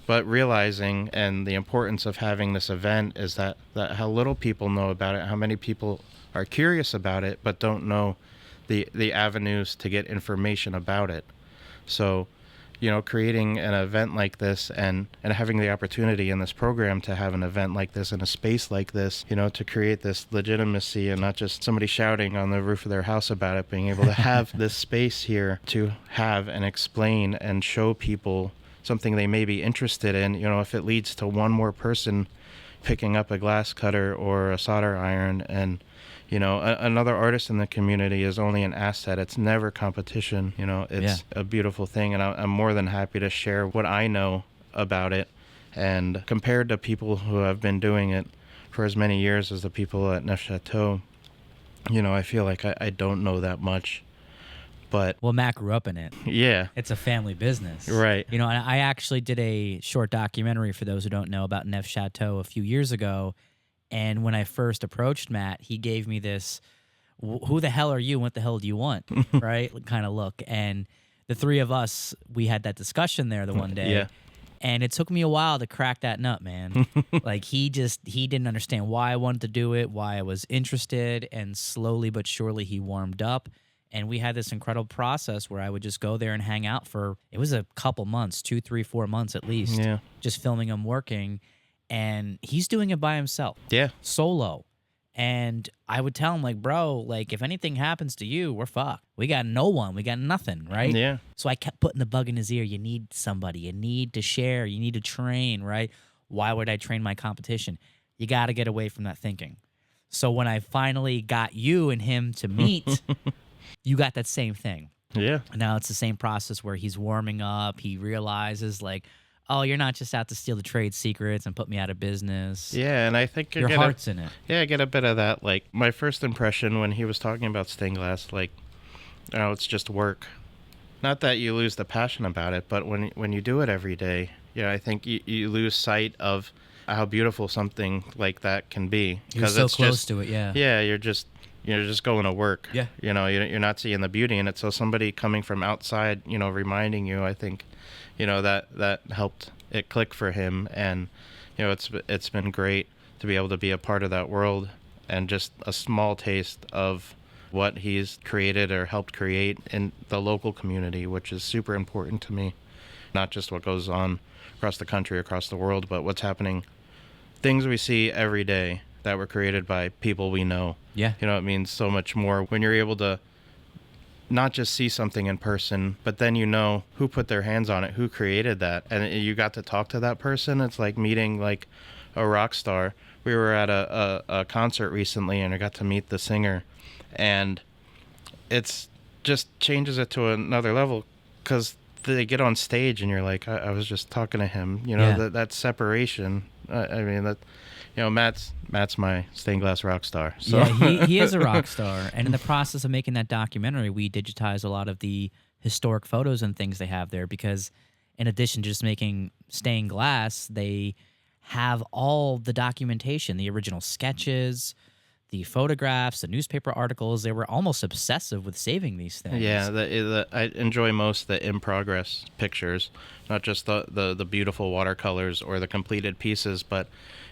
Speaker 2: realizing and the importance of having this event is that how little people know about it, how many people are curious about it, but don't know the avenues to get information about it. So, creating an event like this and having the opportunity in this program to have an event like this in a space like this, to create this legitimacy and not just somebody shouting on the roof of their house about it, being able to have this space here to have and explain and show people something they may be interested in. If it leads to one more person picking up a glass cutter or a solder iron, and another artist in the community is only an asset. It's never competition. It's a beautiful thing, and I'm more than happy to share what I know about it. And compared to people who have been doing it for as many years as the people at Neff-Chattoe, I feel like I don't know that much. But
Speaker 1: Well, Matt grew up in it.
Speaker 2: yeah,
Speaker 1: It's a family business.
Speaker 2: right.
Speaker 1: And I actually did a short documentary, for those who don't know, about Neff-Chattoe a few years ago. And when I first approached Matt, he gave me this, who the hell are you? What the hell do you want? Right? Kind of look. And the three of us, we had that discussion there the one day.
Speaker 2: Yeah.
Speaker 1: And it took me a while to crack that nut, man. Like, he didn't understand why I wanted to do it, why I was interested. And slowly but surely he warmed up. And we had this incredible process where I would just go there and hang out for, it was a couple months, 2, 3, 4 months at least, just filming him working. And he's doing it by himself, solo. And I would tell him, like, bro, like, if anything happens to you, we're fucked. We got no one. We got nothing, right?
Speaker 2: Yeah.
Speaker 1: So I kept putting the bug in his ear. You need somebody. You need to share. You need to train, right? Why would I train my competition? You got to get away from that thinking. So when I finally got you and him to meet, you got that same thing.
Speaker 2: Yeah.
Speaker 1: Now it's the same process where he's warming up. He realizes, like, oh, you're not just out to steal the trade secrets and put me out of business.
Speaker 2: Yeah, and I think
Speaker 1: your heart's in it.
Speaker 2: Yeah, I get a bit of that. Like, my first impression when he was talking about stained glass, like, it's just work. Not that you lose the passion about it, but when you do it every day, I think you lose sight of how beautiful something like that can be.
Speaker 1: You're so close to it, yeah.
Speaker 2: Yeah, you're just going to work.
Speaker 1: Yeah.
Speaker 2: You're not seeing the beauty in it. So somebody coming from outside, reminding you, I think, that helped it click for him. And, it's been great to be able to be a part of that world, and just a small taste of what he's created or helped create in the local community, which is super important to me. Not just what goes on across the country, across the world, but what's happening, things we see every day that were created by people we know.
Speaker 1: Yeah.
Speaker 2: It means so much more when you're able to not just see something in person, but then you know who put their hands on it, who created that, and you got to talk to that person. It's like meeting like a rock star. We were at a concert recently, and I got to meet the singer, and it's just changes it to another level because they get on stage and you're like, I was just talking to him. You know,
Speaker 1: Yeah.
Speaker 2: that separation. I mean, that, you know, Matt's my stained glass rock star. So.
Speaker 1: Yeah, he is a rock star. And in the process of making that documentary, we digitized a lot of the historic photos and things they have there because in addition to just making stained glass, they have all the documentation, the original sketches, the photographs, the newspaper articles. They were almost obsessive with saving these things.
Speaker 2: Yeah, I enjoy most the in progress pictures, not just the beautiful watercolors or the completed pieces, but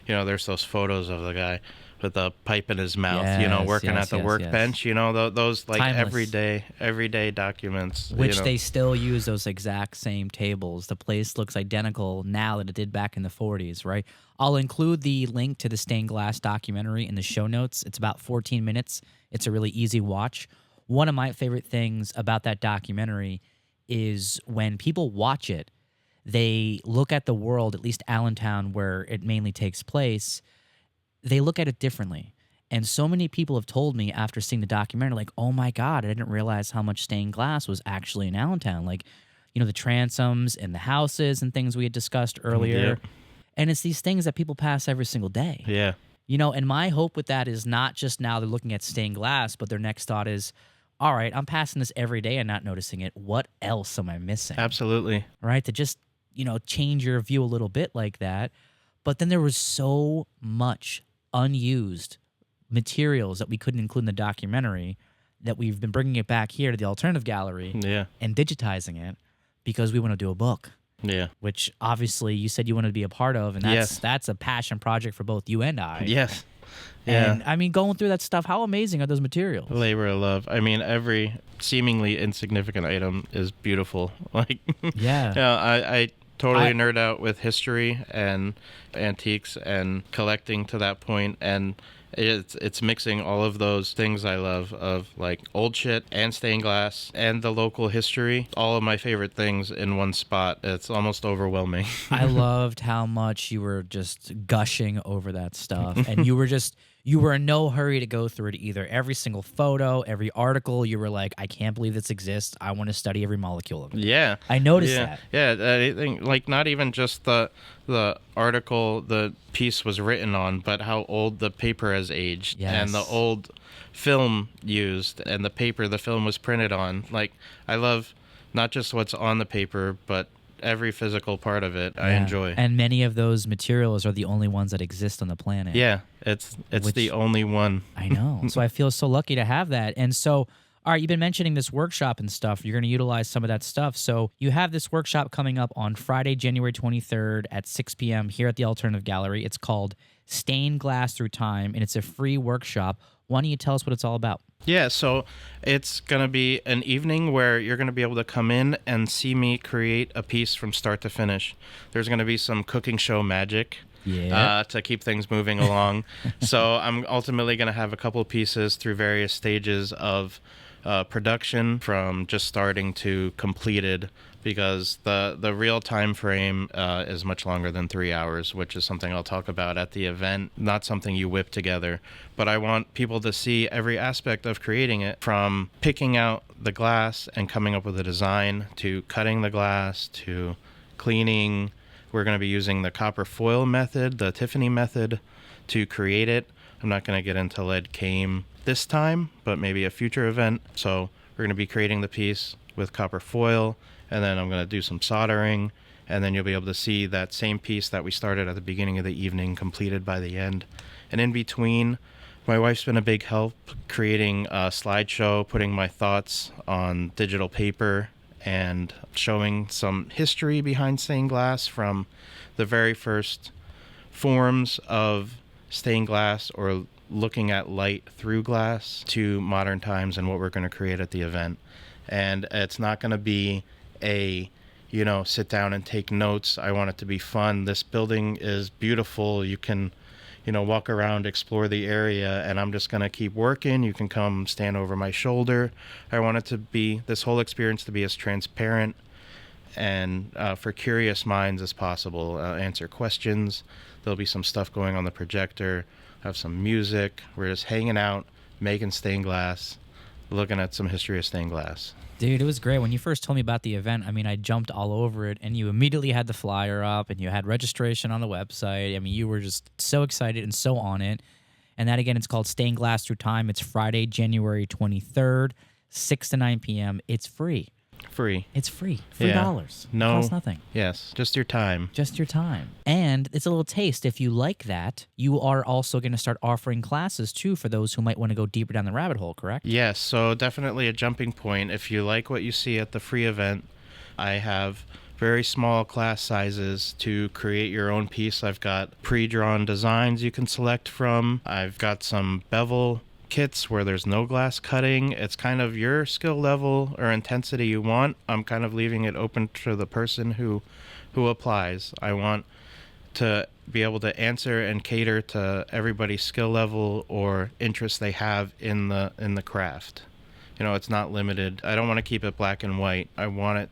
Speaker 2: you know, there's those photos of the guy with the pipe in his mouth, you know, working at the workbench. You know, those like everyday documents,
Speaker 1: which
Speaker 2: you know.
Speaker 1: they still use those exact same tables. The place looks identical now that it did back in the 40s, right? I'll include the link to the stained glass documentary in the show notes. It's about 14 minutes. It's a really easy watch. One of my favorite things about that documentary is when people watch it, they look at the world, at least Allentown, where it mainly takes place, they look at it differently. And so many people have told me after seeing the documentary, like, oh my God, I didn't realize how much stained glass was actually in Allentown. Like, you know, the transoms and the houses and things we had discussed earlier.
Speaker 2: Yep.
Speaker 1: And it's these things that people pass every single day.
Speaker 2: Yeah.
Speaker 1: You know, and my hope with that is not just now they're looking at stained glass, but their next thought is, all right, I'm passing this every day and not noticing it. What else am I missing?
Speaker 2: Absolutely.
Speaker 1: Right? To just, you know, change your view a little bit like that. But then there was so much unused materials that we couldn't include in the documentary that we've been bringing it back here to the alternative gallery and digitizing it because we want to do a book.
Speaker 2: Yeah.
Speaker 1: Which obviously you said you wanted to be a part of, and that's a passion project for both you and I.
Speaker 2: Yes. Yeah.
Speaker 1: And I mean, going through that stuff, how amazing are those materials?
Speaker 2: Labor of love. I mean, every seemingly insignificant item is beautiful. Like,
Speaker 1: Yeah.
Speaker 2: you know, I totally nerd out with history and antiques and collecting to that point, and it's mixing all of those things I love of like old shit and stained glass and the local history, all of my favorite things in one spot. It's almost overwhelming.
Speaker 1: I loved how much you were just gushing over that stuff, and you were in no hurry to go through it either. Every single photo, every article, you were like, I can't believe this exists. I want to study every molecule of it.
Speaker 2: Yeah.
Speaker 1: I noticed that.
Speaker 2: Yeah, I think, like, not even just the article the piece was written on, but how old the paper has aged.
Speaker 1: Yes.
Speaker 2: And the old film used and the paper the film was printed on. Like, I love not just what's on the paper, but every physical part of it. I enjoy.
Speaker 1: And many of those materials are the only ones that exist on the planet.
Speaker 2: Yeah, it's the only one.
Speaker 1: I know. So I feel so lucky to have that. And so, all right, you've been mentioning this workshop and stuff. You're going to utilize some of that stuff. So you have this workshop coming up on Friday, January 23rd at 6 p.m. here at the Alternative Gallery. It's called Stained Glass Through Time, and it's a free workshop. Why don't you tell us what it's all about?
Speaker 2: Yeah, so it's going to be an evening where you're going to be able to come in and see me create a piece from start to finish. There's going to be some cooking show magic to keep things moving along. So I'm ultimately going to have a couple pieces through various stages of production from just starting to completed, because the real time frame is much longer than 3 hours, which is something I'll talk about at the event, not something you whip together. But I want people to see every aspect of creating it, from picking out the glass and coming up with a design, to cutting the glass, to cleaning. We're going to be using the copper foil method, the Tiffany method, to create it. I'm not going to get into lead came this time, but maybe a future event. So we're going to be creating the piece with copper foil, and then I'm going to do some soldering, and then you'll be able to see that same piece that we started at the beginning of the evening completed by the end. And in between, my wife's been a big help creating a slideshow, putting my thoughts on digital paper, and showing some history behind stained glass from the very first forms of stained glass, or looking at light through glass, to modern times and what we're going to create at the event. And it's not going to be a, sit down and take notes. I want it to be fun. This building is beautiful. You can walk around, explore the area, and I'm just going to keep working. You can come stand over my shoulder. I want it to be, this whole experience to be as transparent and for curious minds as possible. Answer questions. There'll be some stuff going on the projector, have some music. We're just hanging out, making stained glass, looking at some history of stained glass.
Speaker 1: Dude, it was great. When you first told me about the event, I mean, I jumped all over it, and you immediately had the flyer up, and you had registration on the website. I mean, you were just so excited and so on it. And that, again, it's called Stained Glass Through Time. It's Friday, January 23rd, 6 to 9 p.m. It's free.
Speaker 2: Free.
Speaker 1: It's free. $3.
Speaker 2: Yeah. No.
Speaker 1: It costs nothing.
Speaker 2: Yes. Just your time.
Speaker 1: Just your time. And it's a little taste. If you like that, you are also going to start offering classes, too, for those who might want to go deeper down the rabbit hole, correct?
Speaker 2: Yes. So definitely a jumping point. If you like what you see at the free event, I have very small class sizes to create your own piece. I've got pre-drawn designs you can select from. I've got some bevel kits where there's no glass cutting. It's kind of your skill level or intensity you want. I'm kind of leaving it open to the person who applies. I want to be able to answer and cater to everybody's skill level or interest they have in the craft. It's not limited. I don't want to keep it black and white. I want it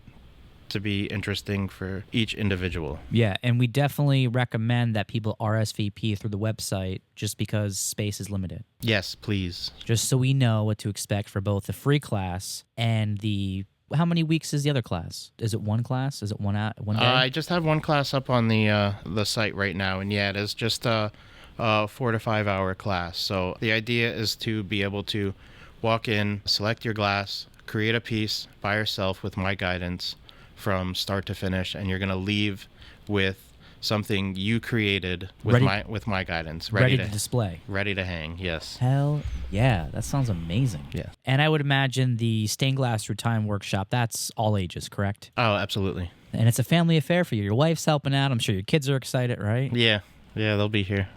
Speaker 2: to be interesting for each individual.
Speaker 1: Yeah, and we definitely recommend that people RSVP through the website just because space is limited.
Speaker 2: Yes, please.
Speaker 1: Just so we know what to expect for both the free class and the... How many weeks is the other class? Is it one class? Is it one day?
Speaker 2: I just have one class up on the site right now, and yeah, it is just a 4 to 5 hour class. So the idea is to be able to walk in, select your glass, create a piece by yourself with my guidance from start to finish, and you're going to leave with something you created with my guidance,
Speaker 1: ready to display,
Speaker 2: ready to hang. Yes.
Speaker 1: Hell yeah, that sounds amazing.
Speaker 2: Yeah.
Speaker 1: And I would imagine the Stained Glass Through Time workshop, that's all ages, correct?
Speaker 2: Oh, absolutely.
Speaker 1: And it's a family affair for you. Your wife's helping out. I'm sure your kids are excited, right?
Speaker 2: Yeah, they'll be here.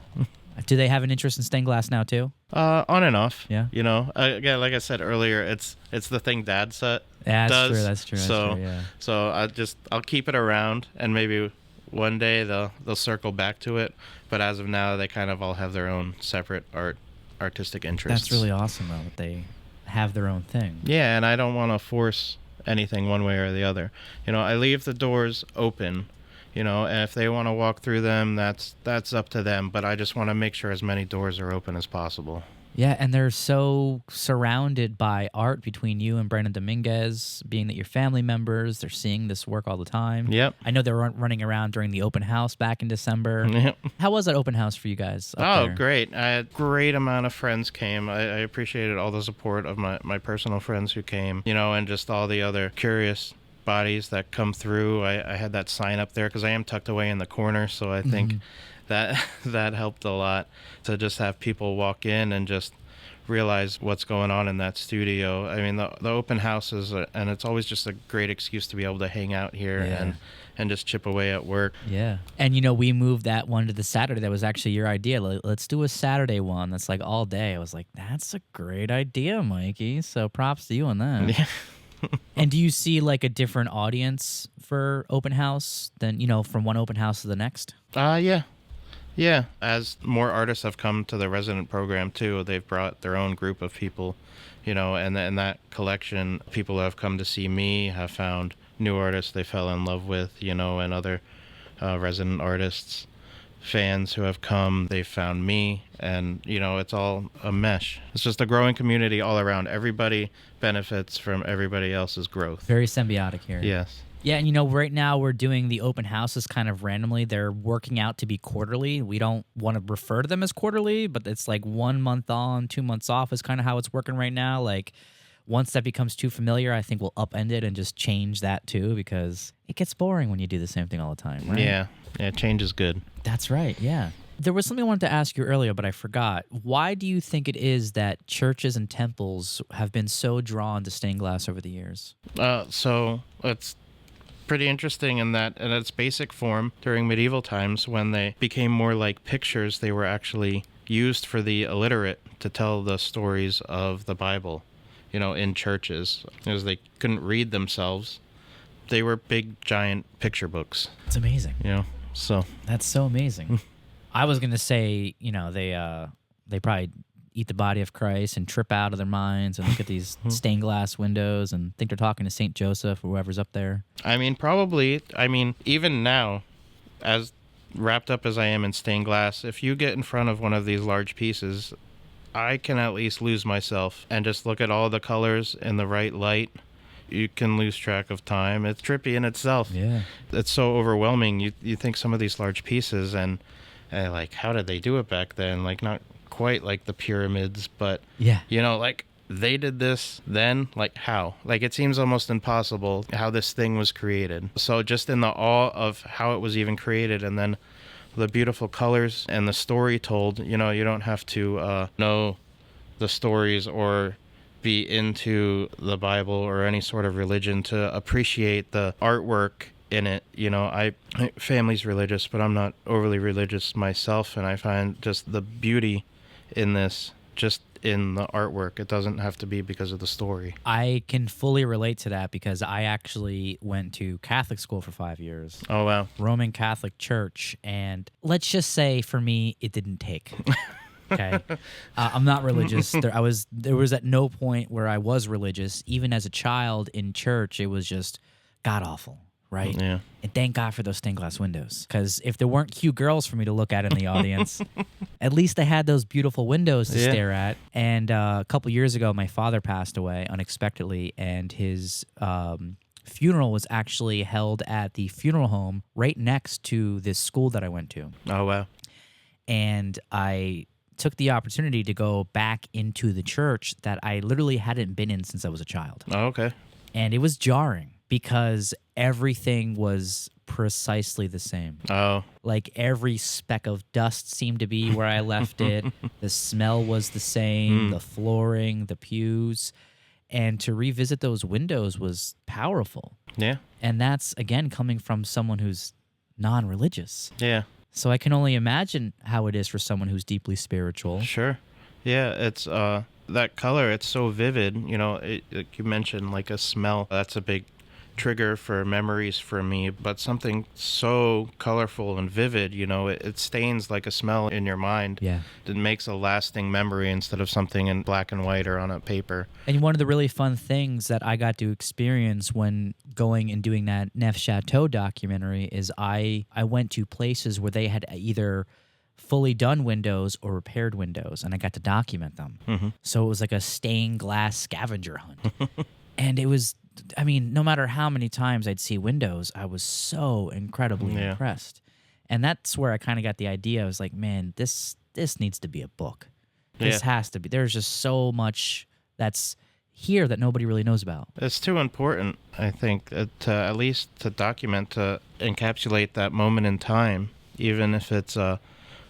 Speaker 1: Do they have an interest in stained glass now too?
Speaker 2: On and off.
Speaker 1: Yeah.
Speaker 2: Again, like I said earlier, it's the thing Dad does.
Speaker 1: That's true.
Speaker 2: So I'll keep it around, and maybe one day they'll circle back to it. But as of now, they kind of all have their own separate artistic interests.
Speaker 1: That's really awesome, though, that they have their own thing.
Speaker 2: Yeah, and I don't want to force anything one way or the other. I leave the doors open. And if they want to walk through them, that's up to them. But I just want to make sure as many doors are open as possible.
Speaker 1: Yeah, and they're so surrounded by art between you and Brandon Dominguez, being that you're family members. They're seeing this work all the time.
Speaker 2: Yep.
Speaker 1: I know they were running around during the open house back in December.
Speaker 2: Yep.
Speaker 1: How was that open house for you guys up there?
Speaker 2: Great. I had a great amount of friends came. I appreciated all the support of my personal friends who came, and just all the other curious bodies that come through. I had that sign up there because I am tucked away in the corner, so I think that helped a lot to just have people walk in and just realize what's going on in that studio. I mean, the open houses, and it's always just a great excuse to be able to hang out here and just chip away at work.
Speaker 1: Yeah. And, we moved that one to the Saturday. That was actually your idea. Let's do a Saturday one that's like all day. I was like, that's a great idea, Mikey. So props to you on that.
Speaker 2: Yeah.
Speaker 1: And do you see like a different audience for open house than, from one open house to the next?
Speaker 2: Yeah. As more artists have come to the resident program too, they've brought their own group of people, and that collection, people who have come to see me have found new artists they fell in love with, and other resident artists, fans who have come, they've found me, and it's all a mesh. It's just a growing community all around. Everybody benefits from everybody else's growth.
Speaker 1: Very symbiotic here.
Speaker 2: Yes.
Speaker 1: Yeah, and right now we're doing the open houses kind of randomly. They're working out to be quarterly. We don't want to refer to them as quarterly, but it's like 1 month on, 2 months off is kind of how it's working right now. Like, once that becomes too familiar, I think we'll upend it and just change that too, because it gets boring when you do the same thing all the time, right?
Speaker 2: Yeah, change is good.
Speaker 1: That's right, yeah. There was something I wanted to ask you earlier, but I forgot. Why do you think it is that churches and temples have been so drawn to stained glass over the years?
Speaker 2: So it's pretty interesting in its basic form during medieval times, when they became more like pictures. They were actually used for the illiterate to tell the stories of the Bible, in churches, because they couldn't read themselves. They were big, giant picture books.
Speaker 1: It's amazing.
Speaker 2: So
Speaker 1: that's so amazing. I was gonna say, they probably eat the body of Christ and trip out of their minds and look at these stained glass windows and think they're talking to Saint Joseph or whoever's up there.
Speaker 2: I mean, probably. I mean, even now, as wrapped up as I am in stained glass, if you get in front of one of these large pieces, I can at least lose myself and just look at all the colors in the right light. You can lose track of time. It's trippy in itself.
Speaker 1: Yeah.
Speaker 2: It's so overwhelming. You think some of these large pieces and like, how did they do it back then? Like, not quite like the pyramids, but,
Speaker 1: Yeah.
Speaker 2: Like, they did this then, like, how? Like, it seems almost impossible how this thing was created. So just in the awe of how it was even created, and then the beautiful colors and the story told, you don't have to know the stories or be into the Bible or any sort of religion to appreciate the artwork in it. My family's religious, but I'm not overly religious myself, and I find just the beauty in this just in the artwork. It doesn't have to be because of the story.
Speaker 1: I can fully relate to that because I actually went to Catholic school for 5 years.
Speaker 2: Oh, wow.
Speaker 1: Roman Catholic Church. And let's just say for me, it didn't take. Okay. I'm not religious. There was at no point where I was religious. Even as a child in church, it was just god awful. Right?
Speaker 2: Yeah.
Speaker 1: And thank God for those stained glass windows. Because if there weren't cute girls for me to look at in the audience, at least I had those beautiful windows to stare at. And a couple years ago, my father passed away unexpectedly, and his funeral was actually held at the funeral home right next to this school that I went to.
Speaker 2: Oh, wow.
Speaker 1: And I took the opportunity to go back into the church that I literally hadn't been in since I was a child.
Speaker 2: Oh, okay.
Speaker 1: And it was jarring because everything was precisely the same.
Speaker 2: Oh.
Speaker 1: Like every speck of dust seemed to be where I left it. The smell was the same, the flooring, the pews. And to revisit those windows was powerful.
Speaker 2: Yeah.
Speaker 1: And that's, again, coming from someone who's non-religious.
Speaker 2: Yeah.
Speaker 1: So I can only imagine how it is for someone who's deeply spiritual.
Speaker 2: Sure. Yeah, it's that color, it's so vivid. Like you mentioned, like a smell. That's a big trigger for memories for me, but something so colorful and vivid, it stains like a smell in your mind.
Speaker 1: Yeah.
Speaker 2: It makes a lasting memory instead of something in black and white or on a paper.
Speaker 1: And one of the really fun things that I got to experience when going and doing that Neff-Chattoe documentary is I went to places where they had either fully done windows or repaired windows, and I got to document them. Mm-hmm. So it was like a stained glass scavenger hunt. And it was, no matter how many times I'd see windows, I was so incredibly impressed. And that's where I kind of got the idea. I was like, man, this needs to be a book. This has to be. There's just so much that's here that nobody really knows about.
Speaker 2: It's too important, I think, to at least to document, to encapsulate that moment in time, even if it's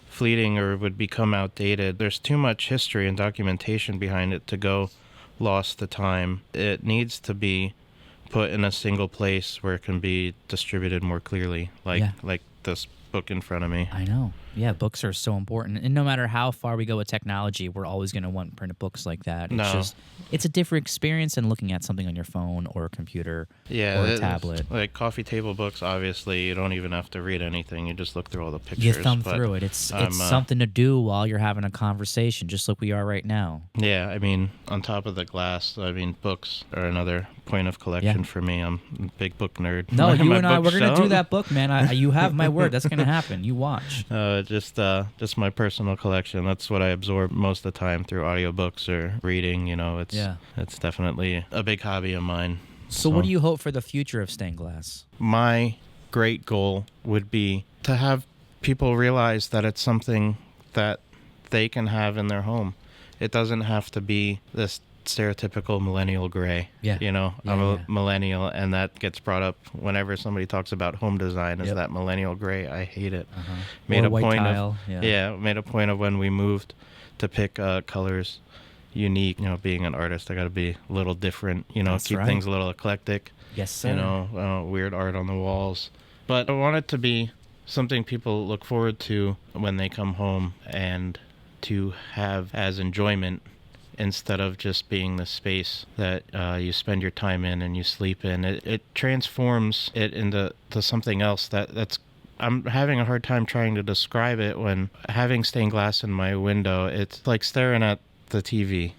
Speaker 2: fleeting or would become outdated. There's too much history and documentation behind it to go lost to time. It needs to be put in a single place where it can be distributed more clearly, like this book in front of me.
Speaker 1: I know. Yeah, books are so important. And no matter how far we go with technology, we're always going to want printed books like that. It's a different experience than looking at something on your phone or a computer or a tablet.
Speaker 2: Like coffee table books, obviously, you don't even have to read anything. You just look through all the pictures.
Speaker 1: You thumb through it. It's something to do while you're having a conversation, just like we are right now.
Speaker 2: Yeah, on top of the glass, books are another point of collection for me. I'm a big book nerd.
Speaker 1: No, you and I, we're going to do that book, man. You have my word. That's going to happen. You watch.
Speaker 2: Just my personal collection. That's what I absorb most of the time through audiobooks or reading. It's definitely a big hobby of mine.
Speaker 1: So what do you hope for the future of stained glass?
Speaker 2: My great goal would be to have people realize that it's something that they can have in their home. It doesn't have to be this stereotypical millennial gray. I'm a millennial, and that gets brought up whenever somebody talks about home design as that millennial gray. I hate it. Made a point of when we moved to pick colors unique. Being an artist, I got to be a little different. Keep things a little eclectic.
Speaker 1: Yes, sir.
Speaker 2: Weird art on the walls. But I want it to be something people look forward to when they come home and to have as enjoyment, instead of just being the space that you spend your time in and you sleep in. It transforms it into something else that's I'm having a hard time trying to describe it when having stained glass in my window. It's like staring at the TV.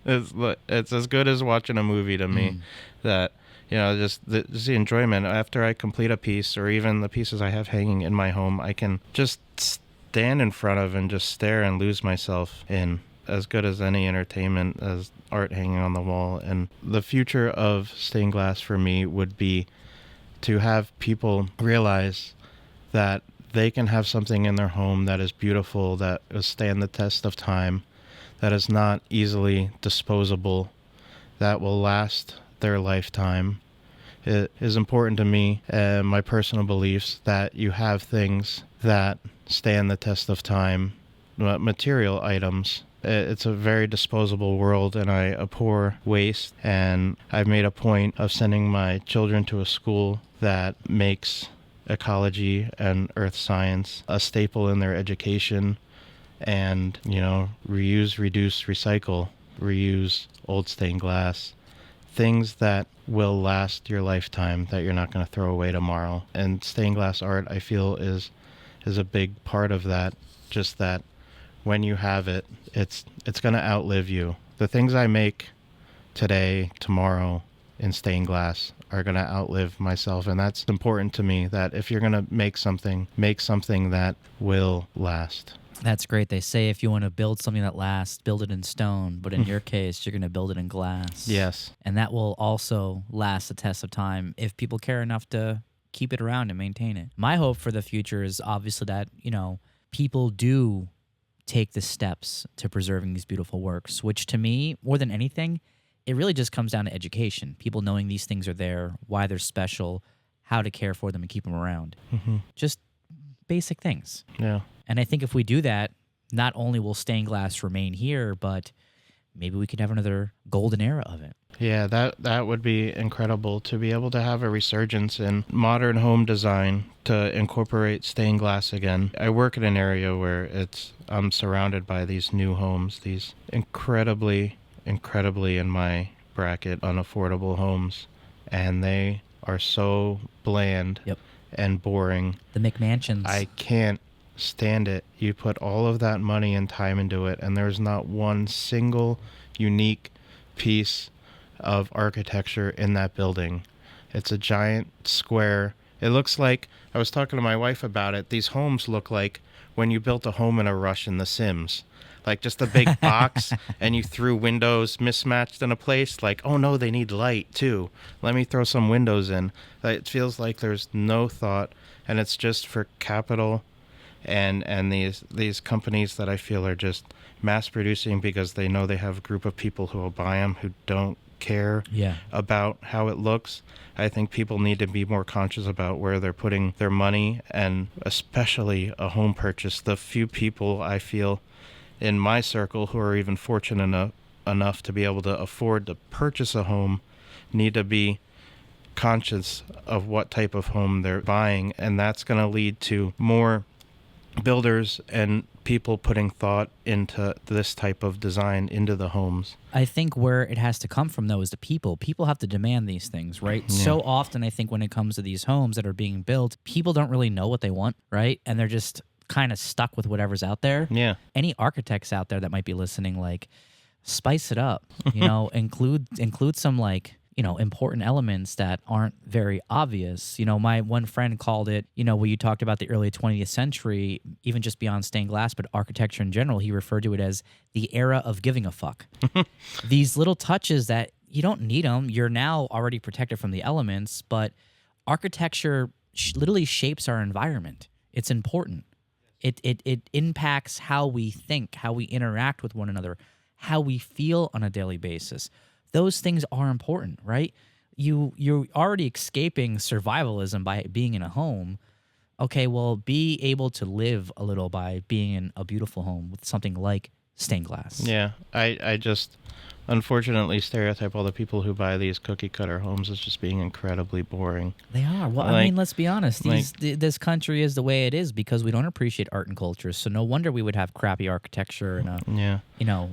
Speaker 2: It's as good as watching a movie to me. That, just the enjoyment after I complete a piece, or even the pieces I have hanging in my home, I can just stand in front of and just stare and lose myself in. As good as any entertainment as art hanging on the wall. And the future of stained glass for me would be to have people realize that they can have something in their home that is beautiful, that will stand the test of time, that is not easily disposable, that will last their lifetime. It is important to me and my personal beliefs that you have things that stand the test of time, material items. It's a very disposable world, and I abhor waste, and I've made a point of sending my children to a school that makes ecology and earth science a staple in their education, and, reuse, reduce, recycle, reuse old stained glass, things that will last your lifetime, that you're not going to throw away tomorrow. And stained glass art, I feel, is a big part of that, just that when you have it, it's going to outlive you. The things I make today, tomorrow, in stained glass are going to outlive myself. And that's important to me, that if you're going to make something that will last.
Speaker 1: That's great. They say if you want to build something that lasts, build it in stone. But in your case, you're going to build it in glass.
Speaker 2: Yes.
Speaker 1: And that will also last the test of time if people care enough to keep it around and maintain it. My hope for the future is obviously that, people do take the steps to preserving these beautiful works, which to me, more than anything, it really just comes down to education. People knowing these things are there, why they're special, how to care for them and keep them around. Just basic things.
Speaker 2: Yeah.
Speaker 1: And I think if we do that, not only will stained glass remain here, but maybe we could have another golden era of it.
Speaker 2: Yeah, that would be incredible, to be able to have a resurgence in modern home design to incorporate stained glass again. I work in an area where I'm surrounded by these new homes, these incredibly, in my bracket, unaffordable homes, and they are so bland and boring.
Speaker 1: The McMansions.
Speaker 2: I can't stand it. You put all of that money and time into it, and there's not one single unique piece of architecture in that building. It's a giant square. It looks like, I was talking to my wife about it, these homes look like when you built a home in a rush in The Sims. Like just a big box, and you threw windows mismatched in a place. Like, oh no, they need light too. Let me throw some windows in. It feels like there's no thought, and it's just for capital, and these companies that I feel are just mass producing because they know they have a group of people who will buy them who don't care about how it looks. I think people need to be more conscious about where they're putting their money, and especially a home purchase. The few people I feel in my circle who are even fortunate enough to be able to afford to purchase a home need to be conscious of what type of home they're buying, and that's going to lead to more builders and people putting thought into this type of design into the homes.
Speaker 1: I think where it has to come from, though, is the people. People have to demand these things, right? Yeah. So often, I think when it comes to these homes that are being built, people don't really know what they want, right? And they're just kind of stuck with whatever's out there.
Speaker 2: Yeah.
Speaker 1: Any architects out there that might be listening, like, spice it up, include some, like, important elements that aren't very obvious. My one friend called it, where you talked about the early 20th century, even just beyond stained glass, but architecture in general, he referred to it as the era of giving a fuck. These little touches that you don't need them. You're now already protected from the elements, but architecture literally shapes our environment. It's important. It impacts how we think, how we interact with one another, how we feel on a daily basis. Those things are important, right? You're already escaping survivalism by being in a home. Okay, well, be able to live a little by being in a beautiful home with something like stained glass.
Speaker 2: Yeah, I just unfortunately stereotype all the people who buy these cookie cutter homes as just being incredibly boring.
Speaker 1: They are. Well, I mean, let's be honest. This country is the way it is because we don't appreciate art and culture. So no wonder we would have crappy architecture and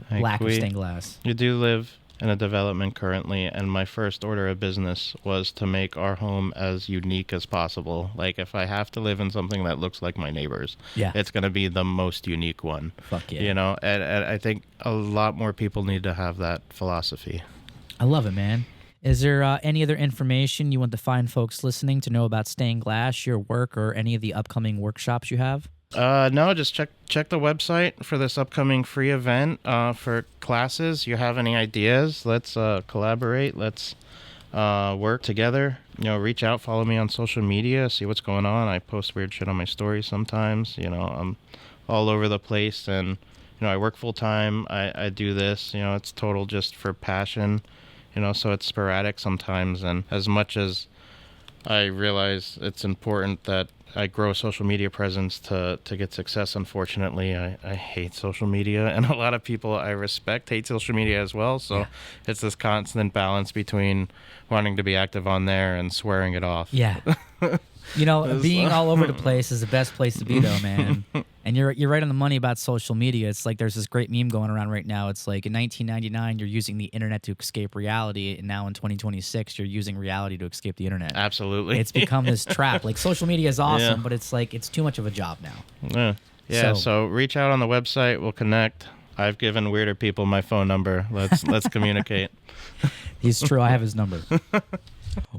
Speaker 1: lack of stained glass.
Speaker 2: You do live in a development currently, and my first order of business was to make our home as unique as possible. Like, if I have to live in something that looks like my neighbor's, it's going to be the most unique one.
Speaker 1: Fuck yeah.
Speaker 2: You know, and I think a lot more people need to have that philosophy.
Speaker 1: I love it, man. Is there any other information you want the fine folks listening to know about Stained Glass, your work, or any of the upcoming workshops you have?
Speaker 2: No, just check the website for this upcoming free event for classes. You have any ideas? Let's collaborate. Let's work together. You know, reach out, follow me on social media, see what's going on. I post weird shit on my stories sometimes. You know, I'm all over the place, and you know, I work full time. I do this. You know, it's total just for passion. You know, so it's sporadic sometimes, and as much as I realize it's important that I grow a social media presence to get success, unfortunately, I hate social media, and a lot of people I respect hate social media as well, so it's this constant balance between wanting to be active on there and swearing it off.
Speaker 1: Yeah. You know, being all over the place is the best place to be, though, man. And you're right on the money about social media. It's like there's this great meme going around right now. It's like in 1999, you're using the internet to escape reality, and now in 2026, you're using reality to escape the internet.
Speaker 2: Absolutely.
Speaker 1: It's become this trap. Like, social media is awesome, but it's like it's too much of a job now.
Speaker 2: Yeah. So reach out on the website. We'll connect. I've given weirder people my phone number. Let's communicate.
Speaker 1: He's true. I have his number.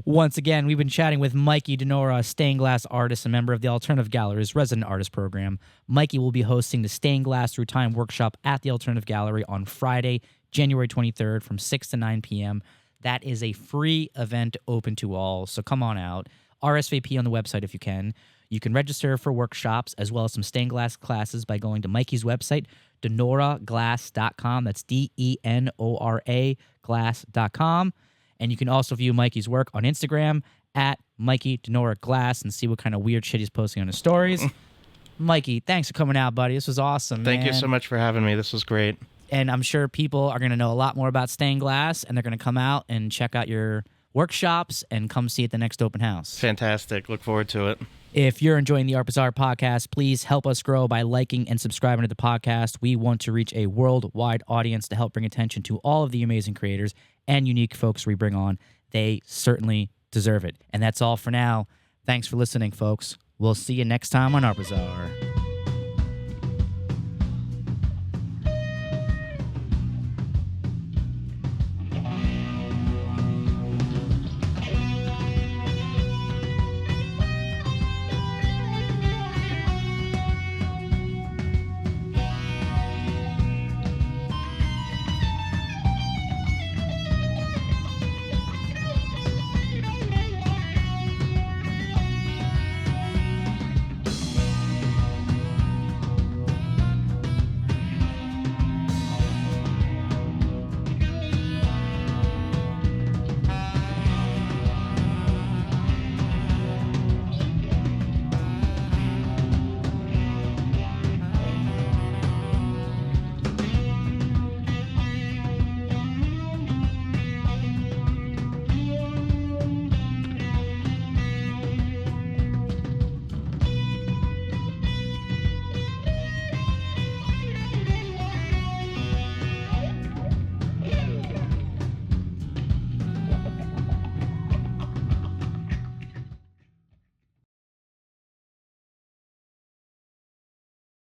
Speaker 1: Once again, we've been chatting with Mikey Denora, a stained glass artist and member of the Alternative Gallery's Resident Artist Program. Mikey will be hosting the Stained Glass Through Time workshop at the Alternative Gallery on Friday, January 23rd from 6 to 9 p.m. That is a free event open to all, so come on out. RSVP on the website if you can. You can register for workshops as well as some stained glass classes by going to Mikey's website, denoraglass.com. That's DENORA glass.com. And you can also view Mikey's work on Instagram at Mikey Denora Glass and see what kind of weird shit he's posting on his stories. Mikey, thanks for coming out, buddy. This was awesome,
Speaker 2: Thank you so much for having me. This was great.
Speaker 1: And I'm sure people are going to know a lot more about stained glass, and they're going to come out and check out your workshops and come see you at the next open house.
Speaker 2: Fantastic. Look forward to it.
Speaker 1: If you're enjoying the Art Bazaar podcast, please help us grow by liking and subscribing to the podcast. We want to reach a worldwide audience to help bring attention to all of the amazing creators and unique folks we bring on. They certainly deserve it. And that's all for now. Thanks for listening, folks. We'll see you next time on Art Bazaar.